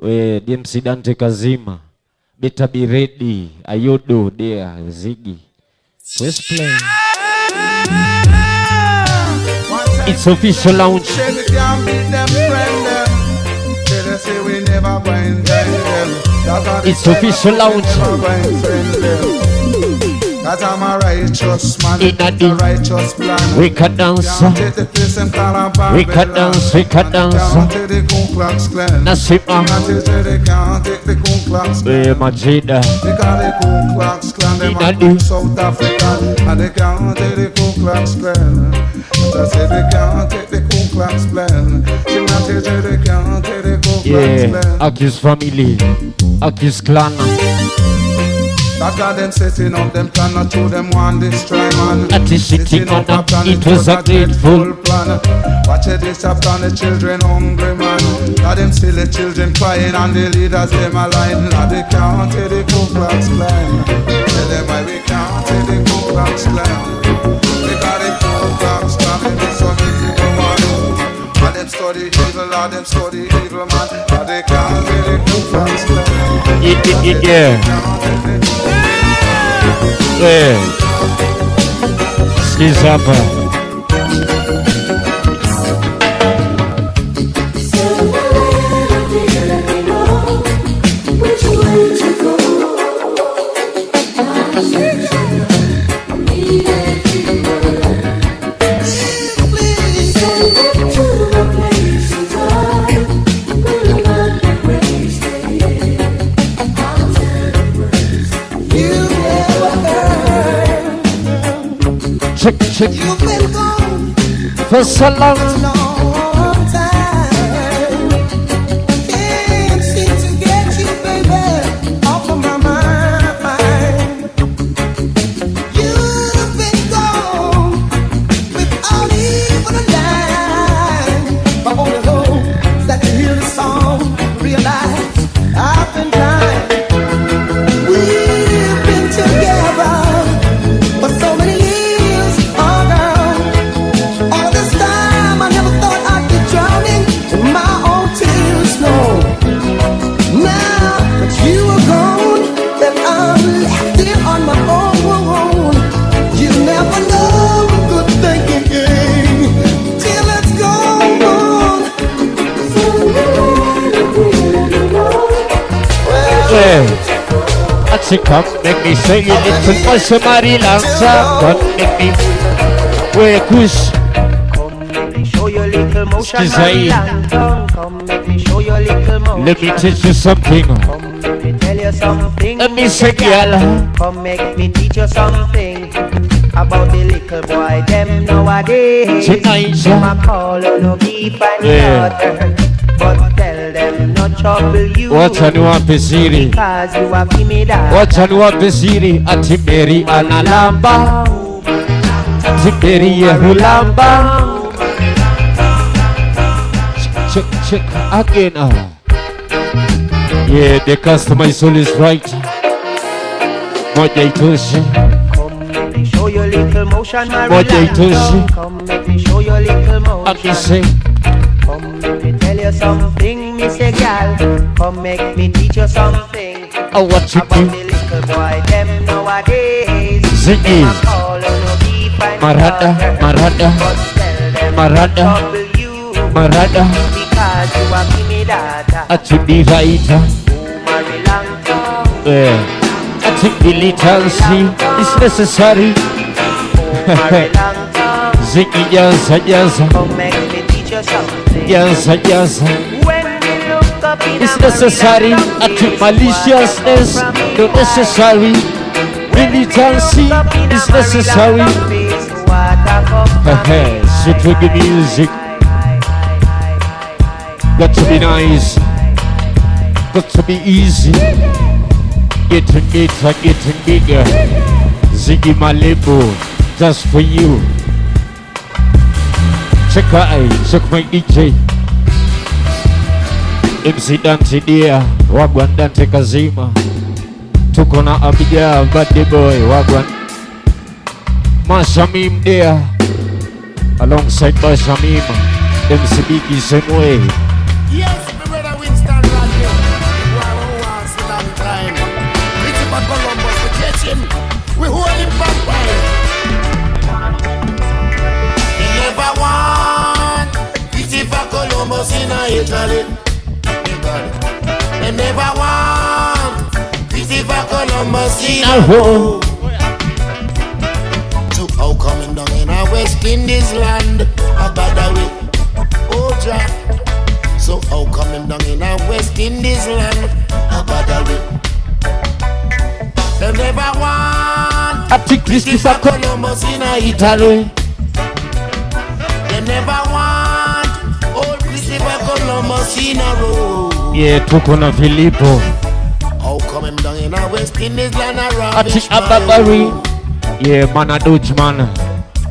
DMC Dante Kazima. Better be ready. Ayodo there, Ziggy. First play. It's official launch. It's official launch. Cause I'm a righteous man, in a righteous plan. We can dance. We can dance. We can dance. Nasima. We Majida. Because the Ku Klux Klan, them are from South Africa, and they can't take the Ku Klux Klan. I said they can't take the Ku Klux Klan. They can't take the Ku Klux Klan. Aki's family, Aki's clan. That got them setting up them plan, not to them one destroy man. Sitting on a plan, it was a grateful plan. Watch it, this upon the children hungry man. Got them still the children crying and the leaders them align. Now they can't take the Ku Klux Klan. Tell them why we can't take the Ku Klux Klan. Because the Ku Klux Klan is so many people man. And them study evil, and them study evil man. Now they can't take the Ku Klux Klan. Yeah. Skis up. Check. You've been gone for so long. time. Can't seem to get you, baby, off of my mind. You've been gone without even a line. My only hope is that you hear the song, realize I've been blind. We've been together for so many years, oh girl. All this time I never thought I'd be drowning in my own tears, no. Now that you are gone, that I'm left here on my own. You never know a good thing till it's gone. Well, that's it, come make me say you need to call somebody lancer. Don't make me wear kush. Show your little motion, Skizai. come let me show your little motion. Let me teach you something. Come let me tell you something. Let me say, girl. Come make me teach you something about the little boy them nowadays. Tonight, Them a call on no beef and butter, but tell them not trouble you. What's a new apesiri? Because you have given me that. What's a new apesiri? Atiberi analamba. Atiberi yehulamba. Check again. Yeah, the customer soul is right. Moja itoshi. Come let me show your little motion, Moja itoshi. Come let me show your little motion. Aki say. Come let me tell you something, me say gal. Come make me teach you something Oh, what you about do? the little boy them nowadays. Ziggy. Them a call on no beef and Marada, butter, Marada, but tell them Marada, not trouble you. Marada. Because you have given me that. Atibi right. Marry long time. Yeah. Atibi militancy is necessary. Marry long time. Ziggy jansa. Come make me teach you something. Jansa. When we look up in It's a necessary. Ati maliciousness not necessary. Militancy is necessary. Sit with the music. Got to be nice. Got to be easy. Getting bigger. Ziggy Malebo, just for you. Check my DJ. MC Dante dia, wagwan Dante Kazima. Tuko na Abija, Bad Boy, wagwan. Mashamim dia, alongside Mashamim. MC Biggie same way. Yes, my brother Winston Randy. You are who wants a long time. It's about Columbus, we catch him. We hold him back by. They never want. It's about Columbus in Italy. They never want. Columbus in a row. So how coming down in a West Indies land? A bad way. Oh Jack. So how coming down in a West Indies land? A bad way. They never want I think Christopher Columbus in a Italy. They never want old Christopher Columbus in a row. Yeah, tuko na Filippo. How come him down in a West Indies land a I rubbish think Ababari. Yeah, man a Dutch man.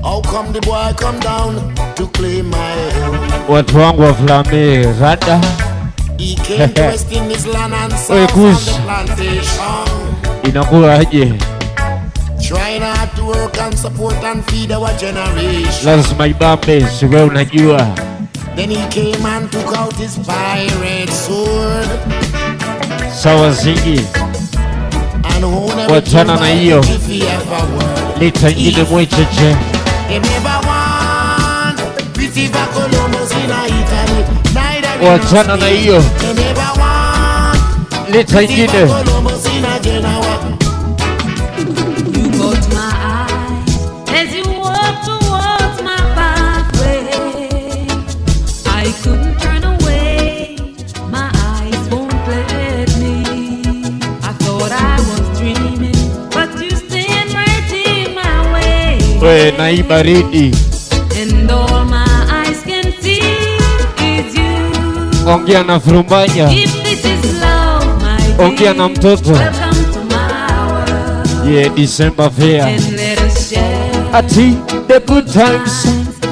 How come the boy come down to claim my home? What wrong with Lame? Rada? He came to West Indies land and saw Oye, on Kus. the plantation. Inakuwaje? Trying hard to work and support and feed our generation. Lazima ibambe, siwe unajua. Then he came and took out his pirate sword. Sawa Ziggy. And who never Wachana na hiyo. if he ever were. Leta ingine mwecheche. They never want Christopher Columbus in a Italy. Neither Wachana na hiyo. they never want Leta ingine. Christopher Columbus in a Genoa. You caught my eye as you walked towards my pathway. I couldn't turn away, my eyes won't let me. I thought I was dreaming, but you stand right in my way. We na hii baridi. And all my eyes can see is you. Ongea na Frumbanya. If this is love, my dear, Ongea na mtoto. welcome to my world. Yeah, December fair. And let us share Ati, the good times.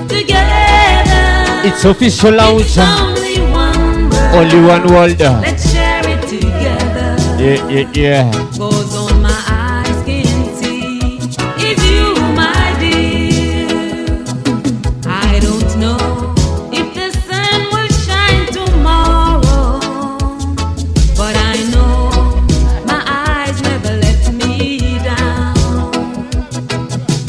together. It's official launch. It's only one world. Only one world. Let's share it together. Yeah. Cause all my eyes can see is you, my dear. I don't know if the sun will shine tomorrow, but I know my eyes never let me down.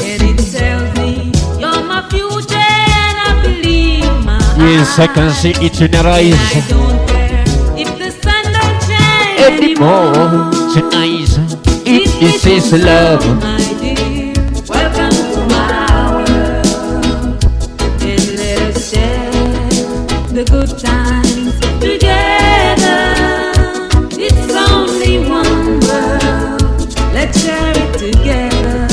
And it tells me you're my future, and I believe my Yes, I can see it in your eyes. I don't care if the sun don't shine Anymore tonight. If this is love. my dear, welcome to my world. And let us share the good times together. It's only one world. Let's share it together.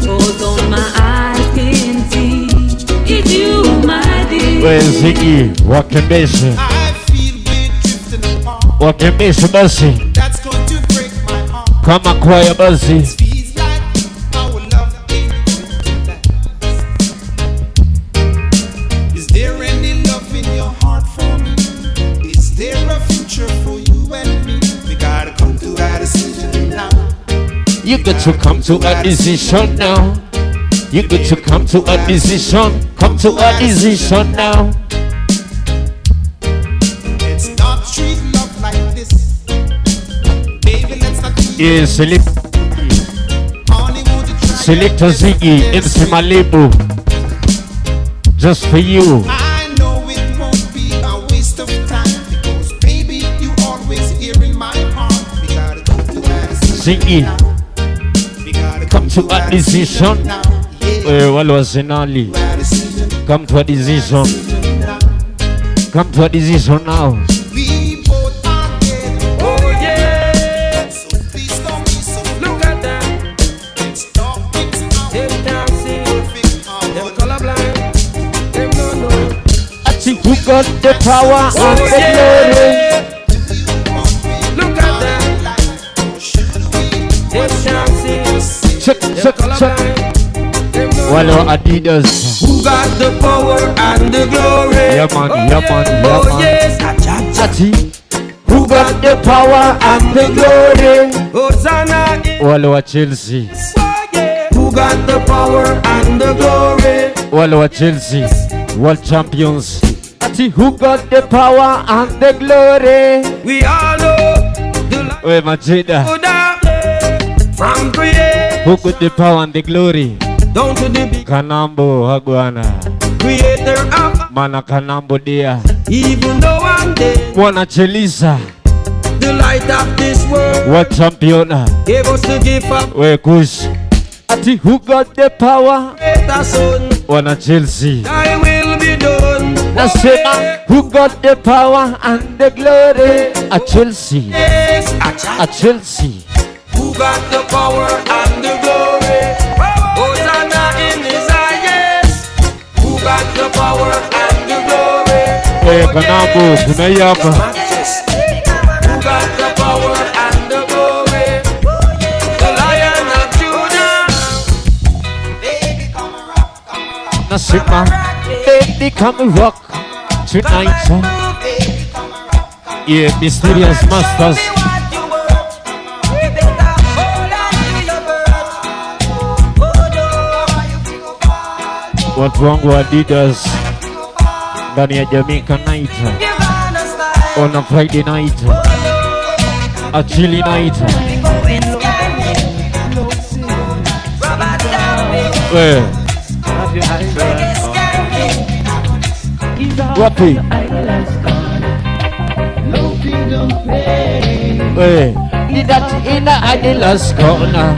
Cause all my eyes can see is you, my dear. Where's Ziggy? Wakembeshe. I feel we're drifting apart. Wakembeshe basi. That's going to break my heart. Kama kwaya basi. Feels like our love ain't going to last. Is there any love in your heart for me? Is there a future for you and me? We gotta come to a decision now. You got to come to a decision now. You got to come to a decision. Come to a decision now. Let's not treat love like this. Baby, let's not treat Yeah, honey, won't you try Selector Ziggy, MC Malebo. Just for you. I know it won't be a waste of time because baby, you always here in my heart. We gotta come to a decision Ziggy, now. We gotta come to a decision. now. Yeah, What was Senali? a decision. Come to a decision. Come to a decision now. We both are getting Oh yeah, so please don't be so look at them. Let's talk things out. They can't see. Perfect Them harmony. colorblind. Them don't know. I think we got the power and Oh the glory. yeah, look at them. They can't see. Check. Them colorblind. Them don't know. Wallo Adidas. Who got the power and the glory? Yeah, man, yeah, man, yeah, Oh man. yes, Ati, who got the power and the glory? Hosanna in Wallo wa Chelsea. oh yeah. Who got the power and the glory? Wallo wa Chelsea. World champions. Ati, who got the power and the glory? We all know the Wait, Majida. Lord from create Who got the power and the glory? down to the big Kanambo Hagwana. creator of Mana Kanambo dia. even though one day Mwana Chelisa. the light of this world. What champion? Gave us the gift of Where Kush? Ati who got the power? the son. Wanna Chelsea. I will be done. Now say who got the power and the glory? A Chelsea. Yes, A Chelsea. who got the power and the glory? Hosanna in his highest. Who got the power and the glory? Hey, Kanabo, Kunayaba. Who got the power and the glory? The Lion of Judah. Nasima, baby, come rock tonight. Yeah, mysterious masters. Watu wangu wa Adidas ndani ya Jamaica night, on a Friday night, a chilly night. Wapi? Did that in the Adidas corner?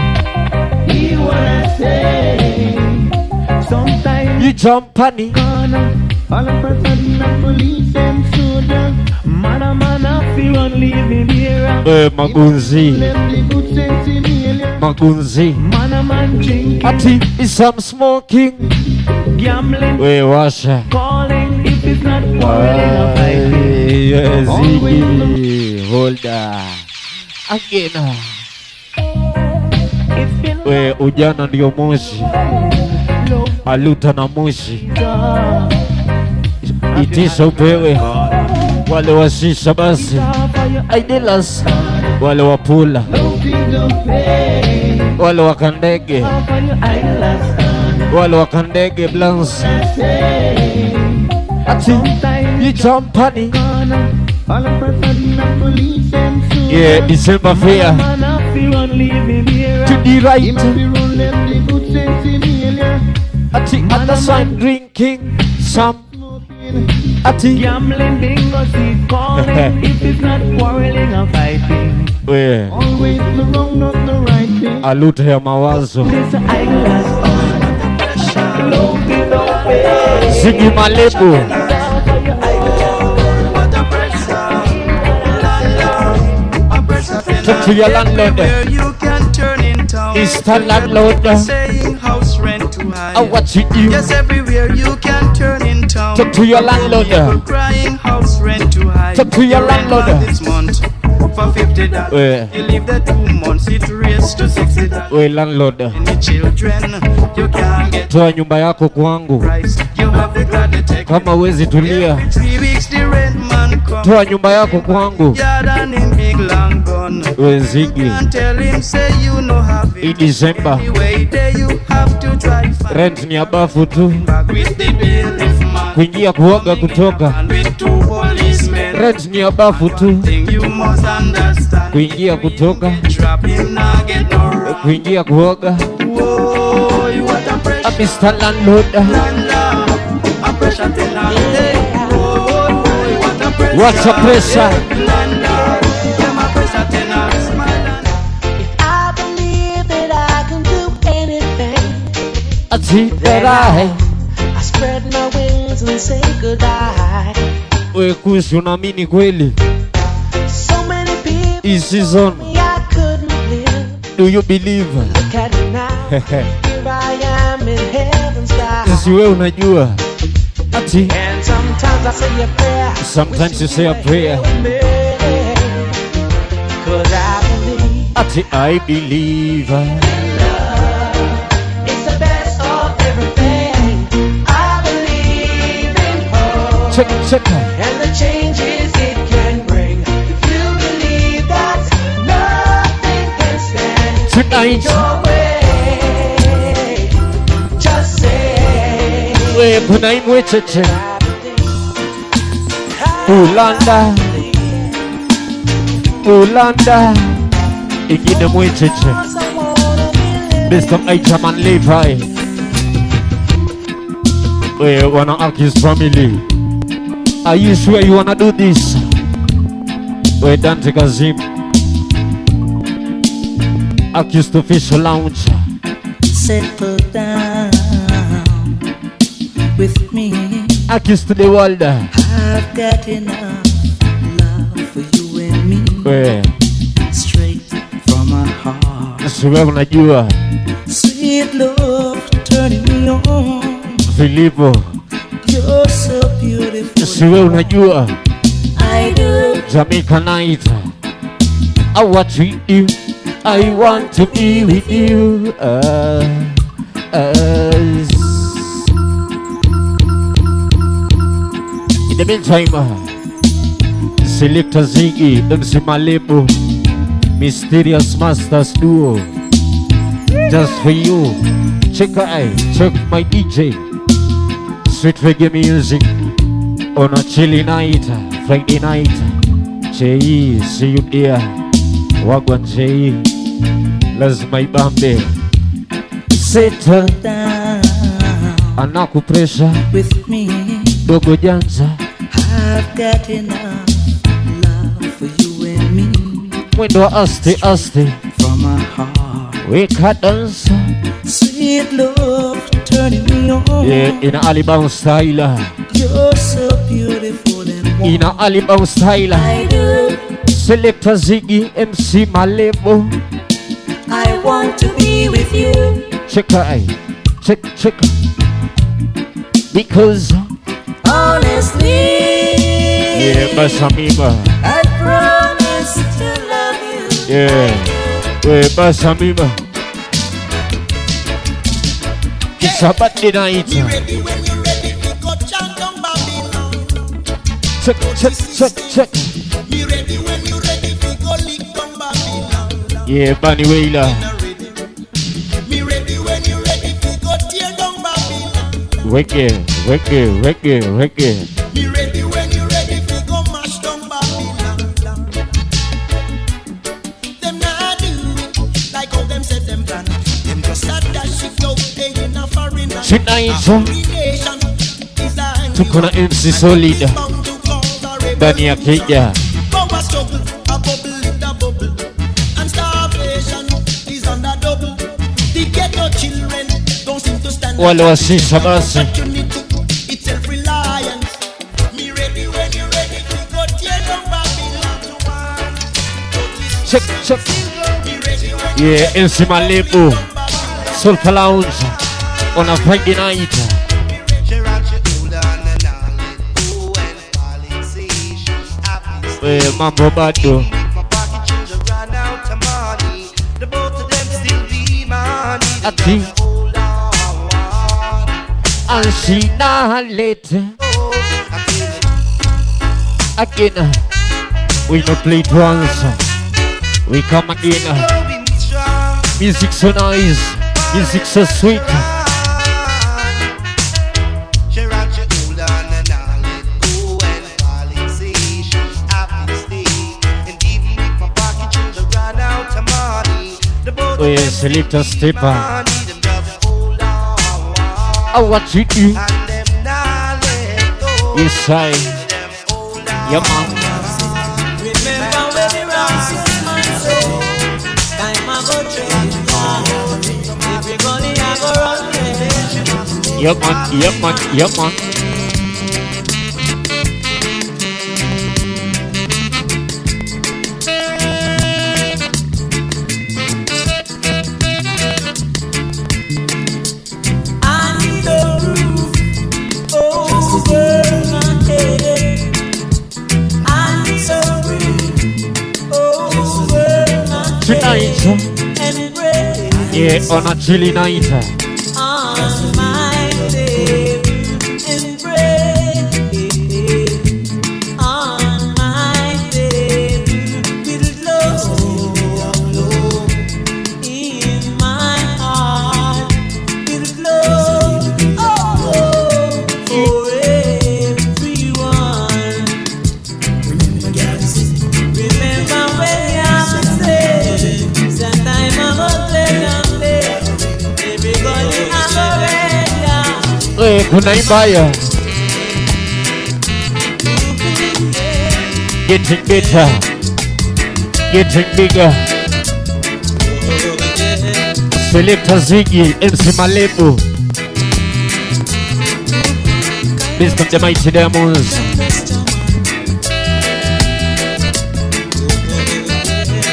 You jump on it. All of us are not police and soldier. Man, feel on living here. Magunzi. Magunzi. Man, drinking. Ati is some smoking. Gambling. Wait, wash. Calling if it's not quarreling or fighting. Yes, Ziggy. Hold on. Again. Wait, ujana ndio moshi. Aluta na moshi. Itisha upewe. Wale washisha basi. Aidelas. Wale wapula. Wale wakandege. Wale wakandege blans. Ati you jump on it. Yeah, December fair. To the right. Ati other side drinking some. Ati gambling, bingo, seed calling. If it's not quarreling or fighting. Yeah. Always the wrong, not the right thing. Aluta ya mawazo. Ziggy Malebo. Talk to your landlord. It's the landlord. Saying house rent too high. Oh, what you do? Yes, everywhere you can turn in town. Talk to your landlord. People crying house rent too high. Talk to your landlord. This month for $50. You leave the 2 months, it raised to $60. We landlord. Any children, you can't get. Toa nyumba yako kwangu. You have the glad to take. Kama wezi tulia. 3 weeks the rent man come. Toa nyumba yako kwangu. Yardan in big long gun. We Ziggy. Tell him say you know have it. In December. Anyway, there you have to try. Rent ni abafu tu. With the bill if man. Kuingia kuoga kutoka. With 2 policemen. Rent ni abafu tu. You must understand. Kuingia kutoka. Trap him now get no wrong. Kuingia kuoga. Whoa, you what a pressure. Mr. Landlord. A pressure tell her. Whoa, what a pressure. What's a pressure? I believe that I can do anything. I see that I spread my wings and say goodbye. We kusi unaamini kweli? So many people Hii season. told me I couldn't live. Do you believe? Look at me now. Here I am in heaven's sky. Si wewe unajua. Ati. And sometimes I say a prayer. Sometimes you say a prayer. Cause I believe. Ati I believe. It's the best of everything. I believe in hope. Check. And the changes it can bring. If you believe that nothing can stand Tonight. your way, just say. We kuna imwe cheche. Ulanda. Ingine mwe cheche. Mr. Aitaman Levi. We wanna ask his family. Are you sure you wanna do this? We're Dante Kazim. Accused Official Lounge. Settle down with me. Accused to the world. I've got enough love for you and me. Where? Straight from my heart. Suwewe unajua. Sweet love turning me on. Filipo. You're so beautiful. Suwewe unajua. I do. Jamaica night. I want to treat you. I want to be with you. In the meantime, Selector Ziggy, MC Malebo, Mysterious Masters Duo. Just for you. Check my DJ. Sweet reggae music on a chilly night, Friday night. J.E. see you there. Wagwan J.E. lazima ibambe. Settle down. Anaku pressure with me. Dogo Janza. I've got enough love for you and me. Mwendo aste from my heart. Weka dance. Sweet love turning me on. Yeah, in a Alibaba style. You're so beautiful and warm. In a Alibaba style. I do. Selector Ziggy, MC Malebo. I want to be with you. Check. Because honestly, yeah, Basamima. I promise to love you. Yeah, Basamima. It's a Saturday night. Check. Me ready when you ready fi go lick down Babylon. Yeah, Bunny Wailer. Me ready when you ready fi go tear down Babylon. Reggae. Me ready when you ready fi go mash down Babylon. Them nah do it like how them said them plan. Them just start that shit out there in a foreign land. Tonight, tuko na MC Solid. Ndani ya Kenya. Power struggle, a bubble in a bubble, and starvation is on the double. The ghetto children don't seem to stand. Wale wasisha basi. It's self-reliance. Me ready when you ready to go tear down Babylon to one. Check. Yeah, MC Malebo. Soulfa Lounge on a Friday night. Mambo bado. Ati Alcina later. Again, we don't play it once. We come again. Music so nice, music so sweet. Oh yes, Selector Stepper. I want you to. Yes, I. Yeah, man. Remember when the rocks was my soul. Time I go change every gully I go run. Yeah, man. Tonight, yeah, on a chilly night. On my day and pray. On my day with love in my heart with love for everyone. Remember when I'm saying that time I was there. Everybody I'm already. Kuna ibaya. Getting better. Getting bigger. Selector Ziggy, MC Malebo. Wisdom the mighty demons.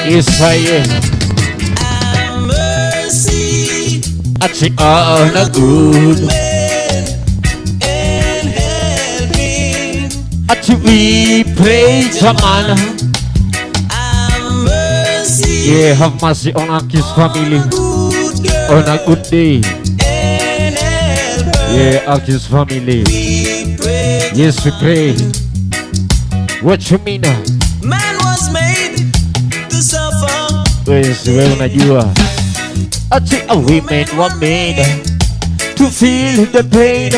Yes, I am. Actually, not good. Actually, we pray to man. Yeah, have mercy on our kids family. On a good day. Yeah, our kids family. Yes, we pray. What you mean? Man was made to suffer. Yes, wewe unajua. Ati women were made to feel the pain.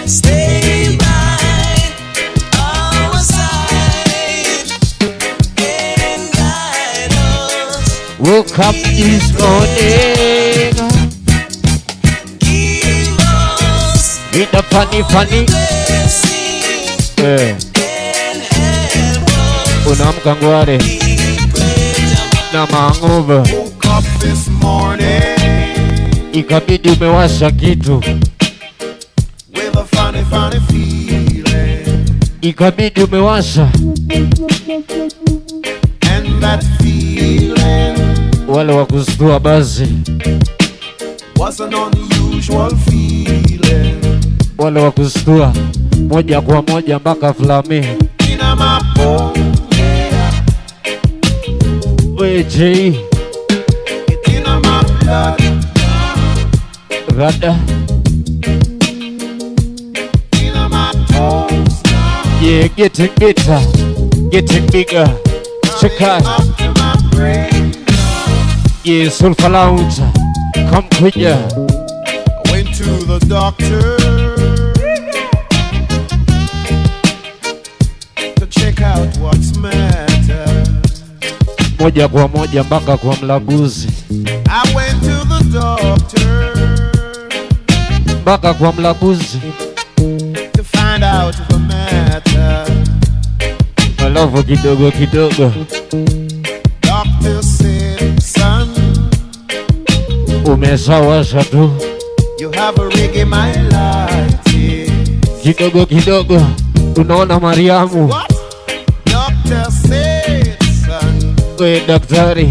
Stay by our side and guide us. Woke up this morning. Give us with a funny. Unaamka ngware na hangover. Woke up this morning. Ikabidi umewasha kitu. With a funny feeling. Ikabidi umewasha. And that feeling wale wa kustua basi was an unusual feeling. Wale wa kustua moja kwa moja mpaka Flame. Ina mapo J. It's in my blood. Rada. In my toes. Yeah, getting better, getting bigger. Check out. Yeah, Soulfa Lounge. Come quicker. I went to the doctor to check out what's matter. Moja kwa moja mpaka kwa mlaguzi. I went to the doctor mpaka kwa mlaguzi to find out the matter. Alafu kidogo kidogo Doctor said, son, umeshawasha tu. You have a reggae my life. Kidogo kidogo unaona Mariamu. What? Doctor said, son, we daktari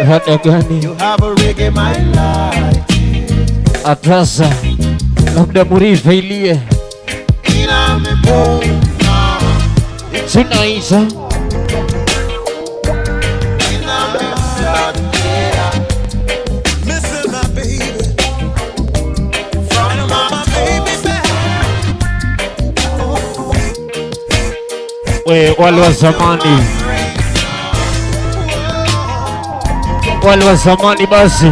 hata gani? You have a reggae my life. Atasa labda murife ilie Ina me bone. Sinaisa we wale wa zamani, wale wa zamani basi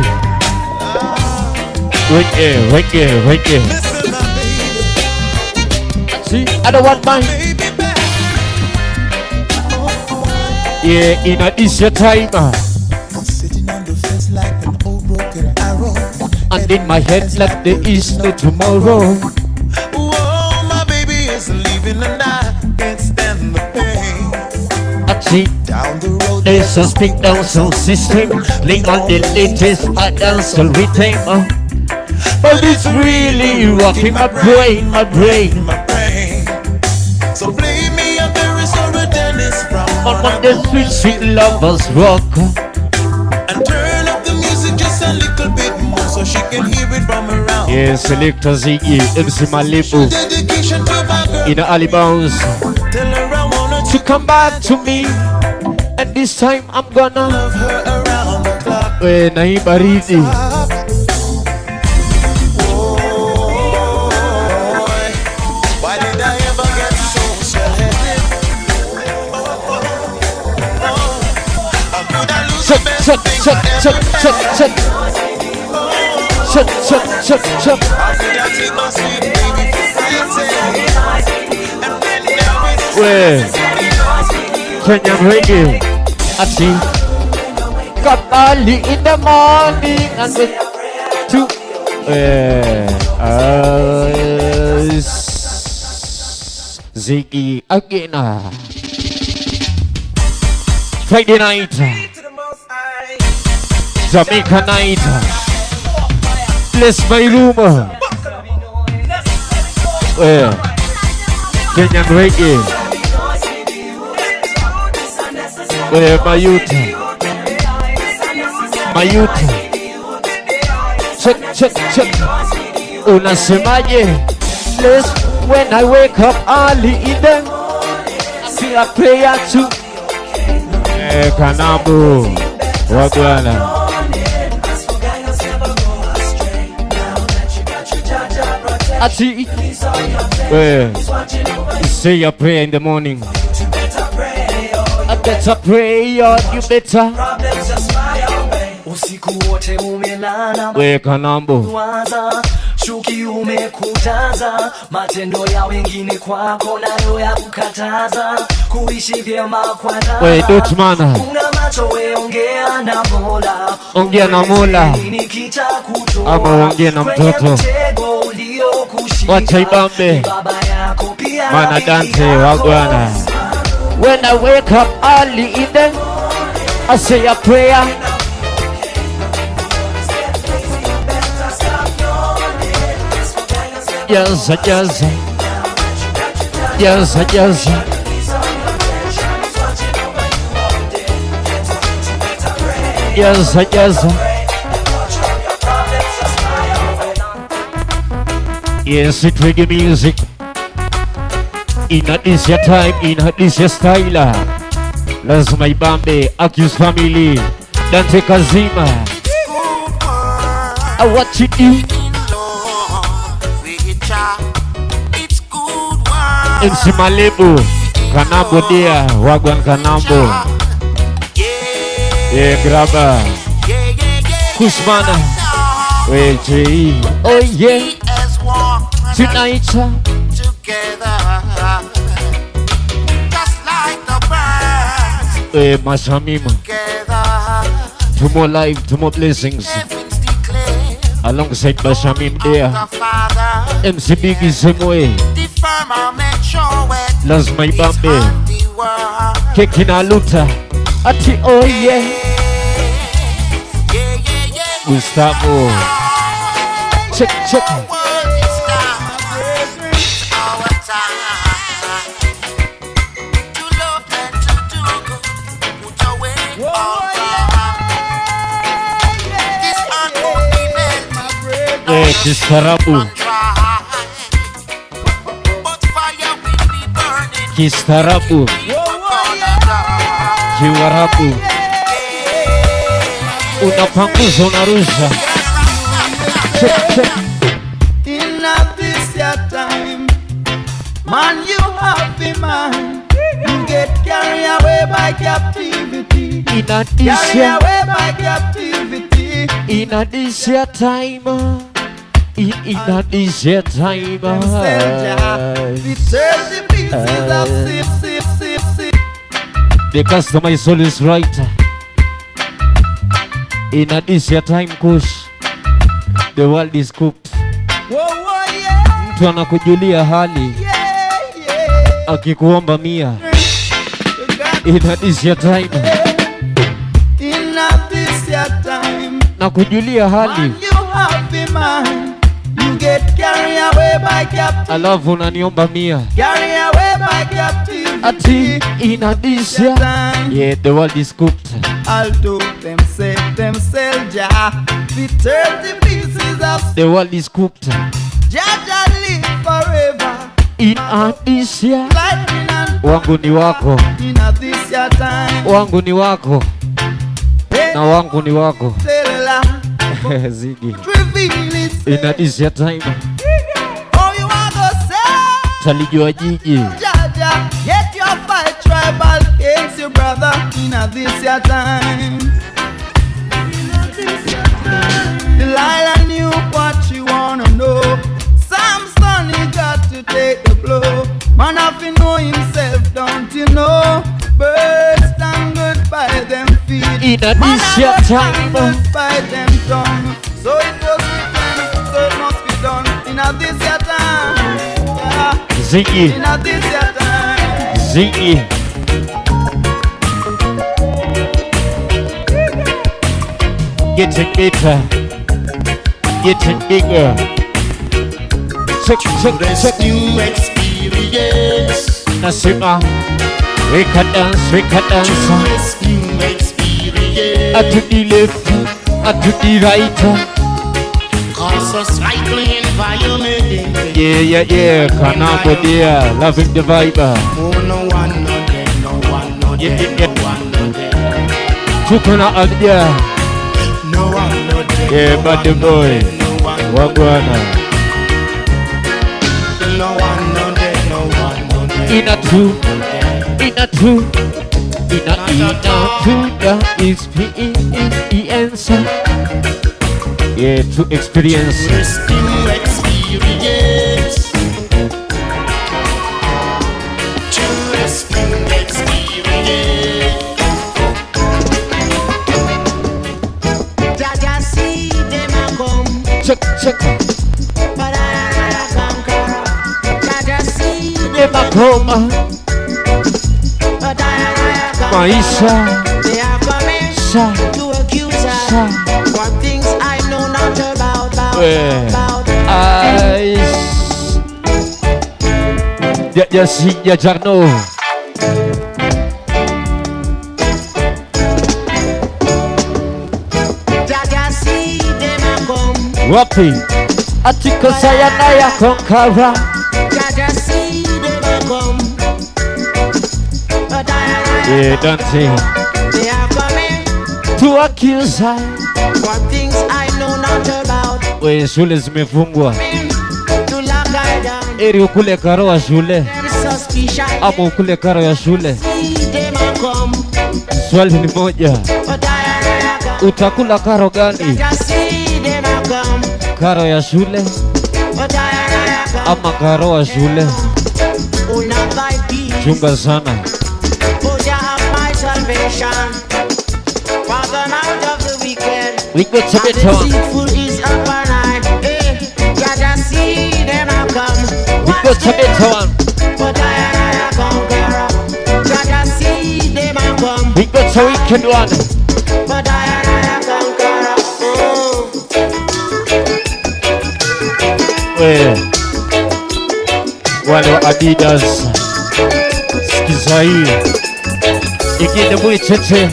weke see, I don't want mine. Yeah, in a this your time sitting on the fence like an old broken arrow, and in my head like there is no tomorrow. Whoa, my baby is leaving and I can't stand the pain. I see Down the road there's a stick down sound system, link on the latest I dance all rhythm. But it's really rocking my brain. So play me a very sorry Dennis Brown on the sweet lovers rock, and turn up the music just a little bit more so she can hear it from around. Yeah, Selector Ziggy, MC Malebo, Dedication to my girl. in the alley bounce. Tell her I wanna to come back to me, and this time I'm gonna love her around the clock. Na hii baridi Why did I ever get so selective? How could I lose the best thing I ever had? How could I take my sweet baby for granted? And then there is Kenyan reggae. I see got early in the morning and with two Ziggy again. Friday night, Jamaica night. Bless my room. Kenyan reggae. My youth. My youth. Check. Unasemaje? Bless when I wake up early in the I see a prayer too. Kanambu. Wagwana. Ati, you say your prayer in the morning. I better pray, or you better. Kanambu. Chuki umekutaza, matendo ya wengine kwako nayo ya kukataza, kuishi vyema kwa dhana. Dutmana. Una macho we ongea na Mola. Ongea na Mola. Ama ongea na mtoto. Wacha ibambe. Mana dante wagwana. When I wake up early in the I say a prayer. Yes. Yes, it's reggae music. In this your time, in this your style. Lazima ibambe, Accused family, Dante Kazima. What you do? MC Malebo, Kanambo dia, Wagwan Kanambo. Grabber. Kusmana. J. Oh yeah. Tonight. Together. Just like the birds. Mashamima. Two more life, two more blessings. Alongside Bashamim there. MC Biggie same way. Lazima ibambe. Keki na luta. Ati oh yeah. Gustavo. Check. Kistaarabu. Kiwarabu. Unapanguza unarusha. Check. In this your time, man, you have the man. You get carried away by captivity. Carried away by captivity. In this your time. In this your time. The customer soul is right. In this your time, Kush. The world is cooked. Mtu anakujulia hali. Akikuomba 100. In this your time. In this your time. Nakujulia hali. You have the man. You get carried away by captivity. Alafu unaniomba 100. Carried away by captivity. Ati in this your time. Yeah, the world is cooked. Although them Jah, the 30 pieces of the world is cooked. Jah live forever. In this year. Wangu ni wako. In this your time. Wangu ni wako. Na wangu ni wako. Ziggy. In this your time. Oh, you want to say? Talijua jiji. Jah, get your fight tribal against your brother. In this your time. Delilah knew what she wanna know. Samson, he got to take the blow. Man, if he know himself, don't you know? Birds stand by them feet. In this your time. By them tongue. So it was written, so it must be done. In this your time. Ziggy. In this your time. Ziggy. getting better, getting bigger. Check. New experience. Nasima, we can dance. New experience. To the left, to the right. Cause a slightly environment. Yeah. Kanabo dear, loving the vibe. Oh, no one, no day, no one, no day, no one, no day. Tukuna idea. No one, no day. Yeah, but the boy. Wagwana. No one, no day, no one, no day. In a two, the experience. Yeah, to experience. New experience. New experience. Jaja see them a come. Check. But I conquer. Jaja see them a come. But I Maisha. They are coming to accuse us for things I know not about. Ya Jarno. Jaja see them a come. Wapi. Atiko sayana ya konkara. Jaja see them a come. But Yeah, dancing. they are coming To accuse her. for things I know not about. We shule zimefungwa. To lock her down. Eri ukule karo wa shule. Suspicion. Ama ukule karo ya shule. See them a come. Swali ni moja. Utakula karo gani? Jaja see them a come. Karo ya shule ama karo wa shule? Chunga sana. We go to the town. We go to the town. We go to weekend one. Wale wa Adidas. Sikiza hii. Ikinde mwe cheche.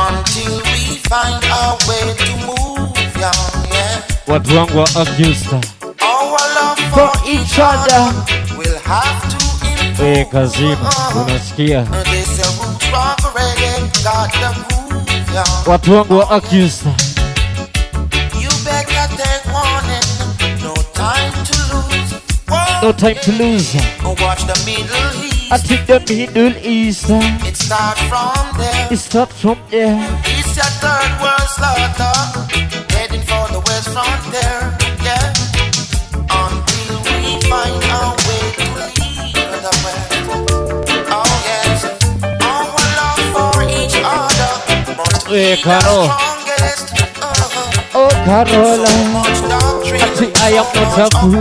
Until we find our way to move, yeah. Watu wangu wa Augusta. Our love for each other will have to improve. Kazima, unasikia? They say roots rock reggae got the groove, yeah. Watu wangu wa Augusta. You better take warning, no time to lose. Whoa. No time to lose. Watch the Middle East. I think the Middle East. It starts from there. It starts from there. It's a third world slaughter, heading for the west frontier, yeah. Until we find our way to leave the west. Oh yes, our love for each other must be the Caro. strongest. Oh, Carola. Much doctrine. I think I am not a fool.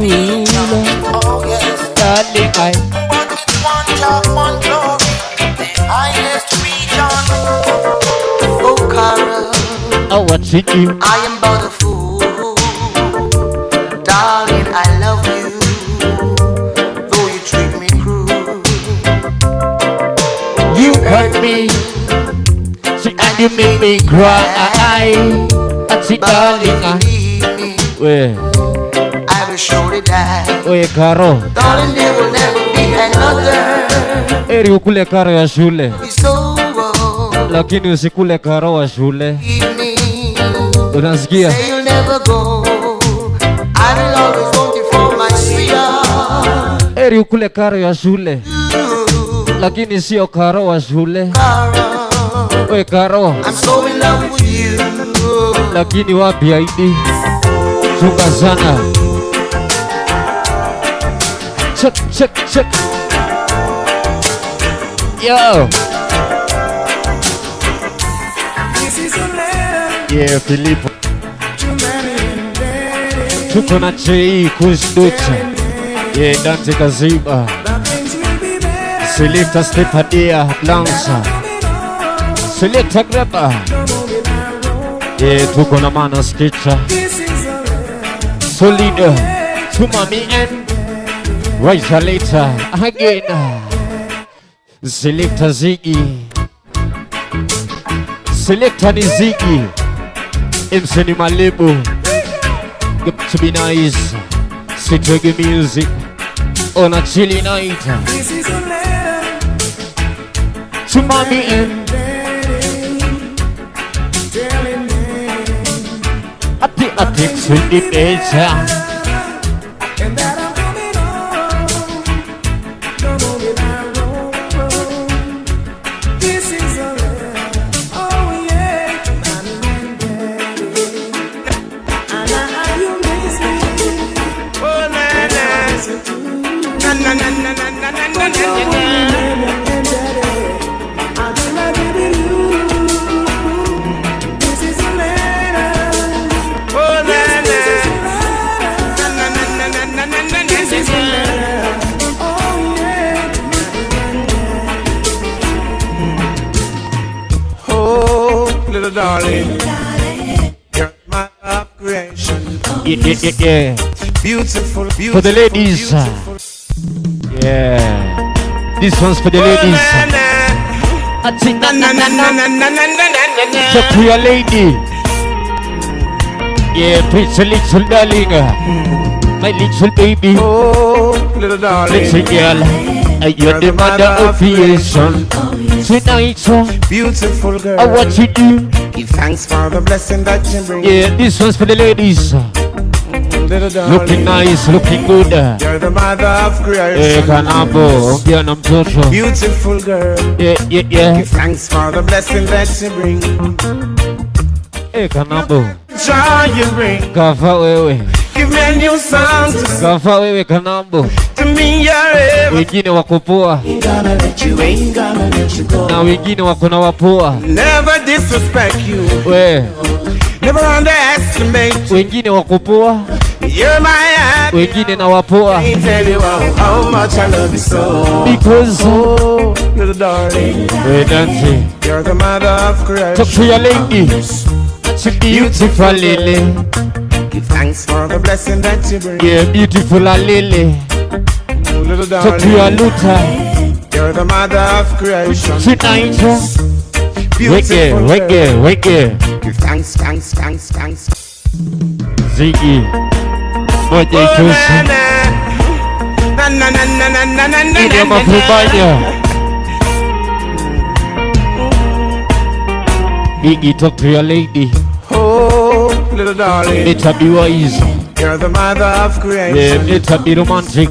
Oh yes, darling, I. but it's one job, one glory, the highest region. Oh, Carol. Oh, what's it you? I am but a fool, darling. I love you, though you treat me cruel. You hurt me, and you make me cry. I see, darling, I. Where? I will surely die. Where, Caro? Darling, there will never be another. Eri ukule karo ya shule. So lakini usikule karo wa shule. Unasikia? say you'll never go. I will always want you for my sweetheart. Eri ukule karo ya shule, lakini sio karo wa shule. We karo, I'm so in love with you. lakini wapi aidi? Chunga sana. Check, check, check. Yo. Yeah, Filipo. Tuko na J Kushducha. Yeah, Dante Kaziba. Selecta Stepadia Lanza. Selecta Greba. Yeah, tuko na mana stitcher. Solid. To mommy and Rise later again. Selector Ziggy. Selector ni Ziggy. MC ni Malebo. Get to be nice. Sit reggae music on a chilly night. To mommy and I think with the nature. Darling, you're my love creation. Yeah. Beautiful, beautiful. For the ladies. Yeah. This one's for the ladies. So to your lady. Yeah, pretty little darling. My little baby. Oh, little darling. Little girl. You're the mother of creation. Tonight, beautiful girl. What you do? Give thanks for the blessing that you bring. Yeah, this one's for the ladies. Little darling. Looking nice, looking good. You're the mother of creation. Beautiful girl. Yeah. Give thanks for the blessing that you bring. Joy you bring. Give me a new song to sing. To me you're everything. Wengine wako poa. Ain't gonna let you go. Na wengine wako na wapoa. Never disrespect you. Never underestimate. Wengine wako poa. You're my happy. Wengine na wapoa. I tell you how much I love you so. Because little darling. Nancy. You're the mother of creation. Talk to your lady. Beautiful lily. Give thanks for the blessing that you bring. Yeah, beautiful lily. Little darling. Talk to your Luther. You're the mother of creation. Tonight. Reggae. Give thanks. Ziggy. Moja itusi. Ili mafubanya. Biggie, talk to your lady. Oh, little darling. Better be wise. You're the mother of creation. Yeah, better be romantic.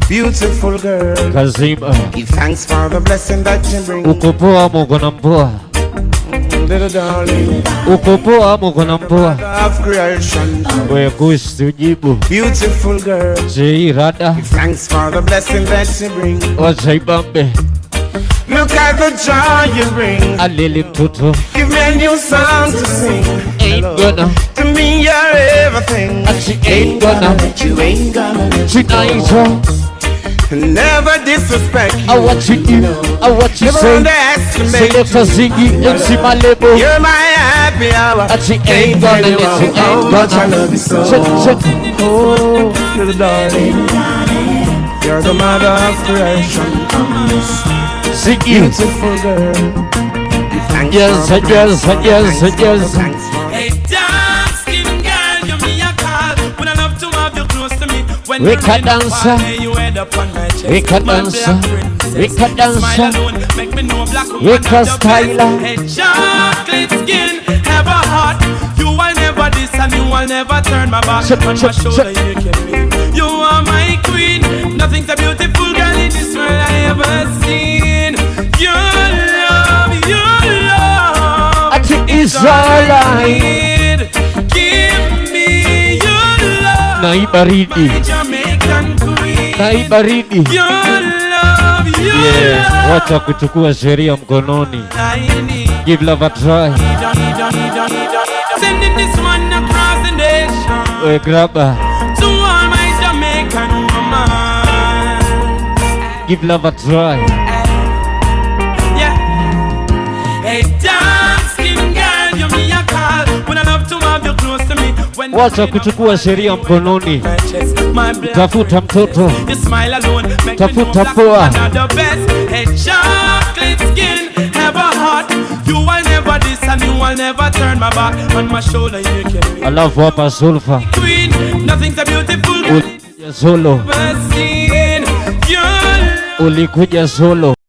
Beautiful girl. Kazima. Give thanks for the blessing that you bring. Uko poa mogo na mpoa. Little darling. Uko poa mogo na mpoa. Of creation. We kustujibu. Beautiful girl. Jei rada. Give thanks for the blessing that you bring. Wajai bambe. Look at the joy you bring. Alili mtoto. Give me a new song to sing. Ain't gonna. To me you're everything. She ain't gonna. Ain't gonna let you go. Never disrespect you. I what you do. I what you never say. Underestimate Selector Ziggy, MC Malebo. You're my happy hour. She ain't gonna let you. Ain't gonna. I love you so. Oh, little darling. You're the mother of creation. Ziggy. Beautiful girl. Yes. Hey, dark skin girl, you me a call. Would I love to have you close to me? When We can dance. you end up on my chest. We can dance. We can dance. Smile alone, make me know black woman We at can your style. best. Hey, chocolate skin, have a heart. You will never diss and you will never turn my back on my shoulder. You can be. You are my queen. Nothing's a beautiful girl in this world I ever seen. Your love. It's all I need. Give me your love. Naibaridi. Your love. Yeah, wacha kuchukua sheria mkononi. Give love a try. Sending this one across the nation. We grab her. To all my Jamaican woman. Give love a try. Yeah. Hey, dark skin girl, you me a call. When Wacha kuchukua sheria mkononi. Tafuta mtoto, tafuta poa. Alafu hapa Soulfa ulikuja solo.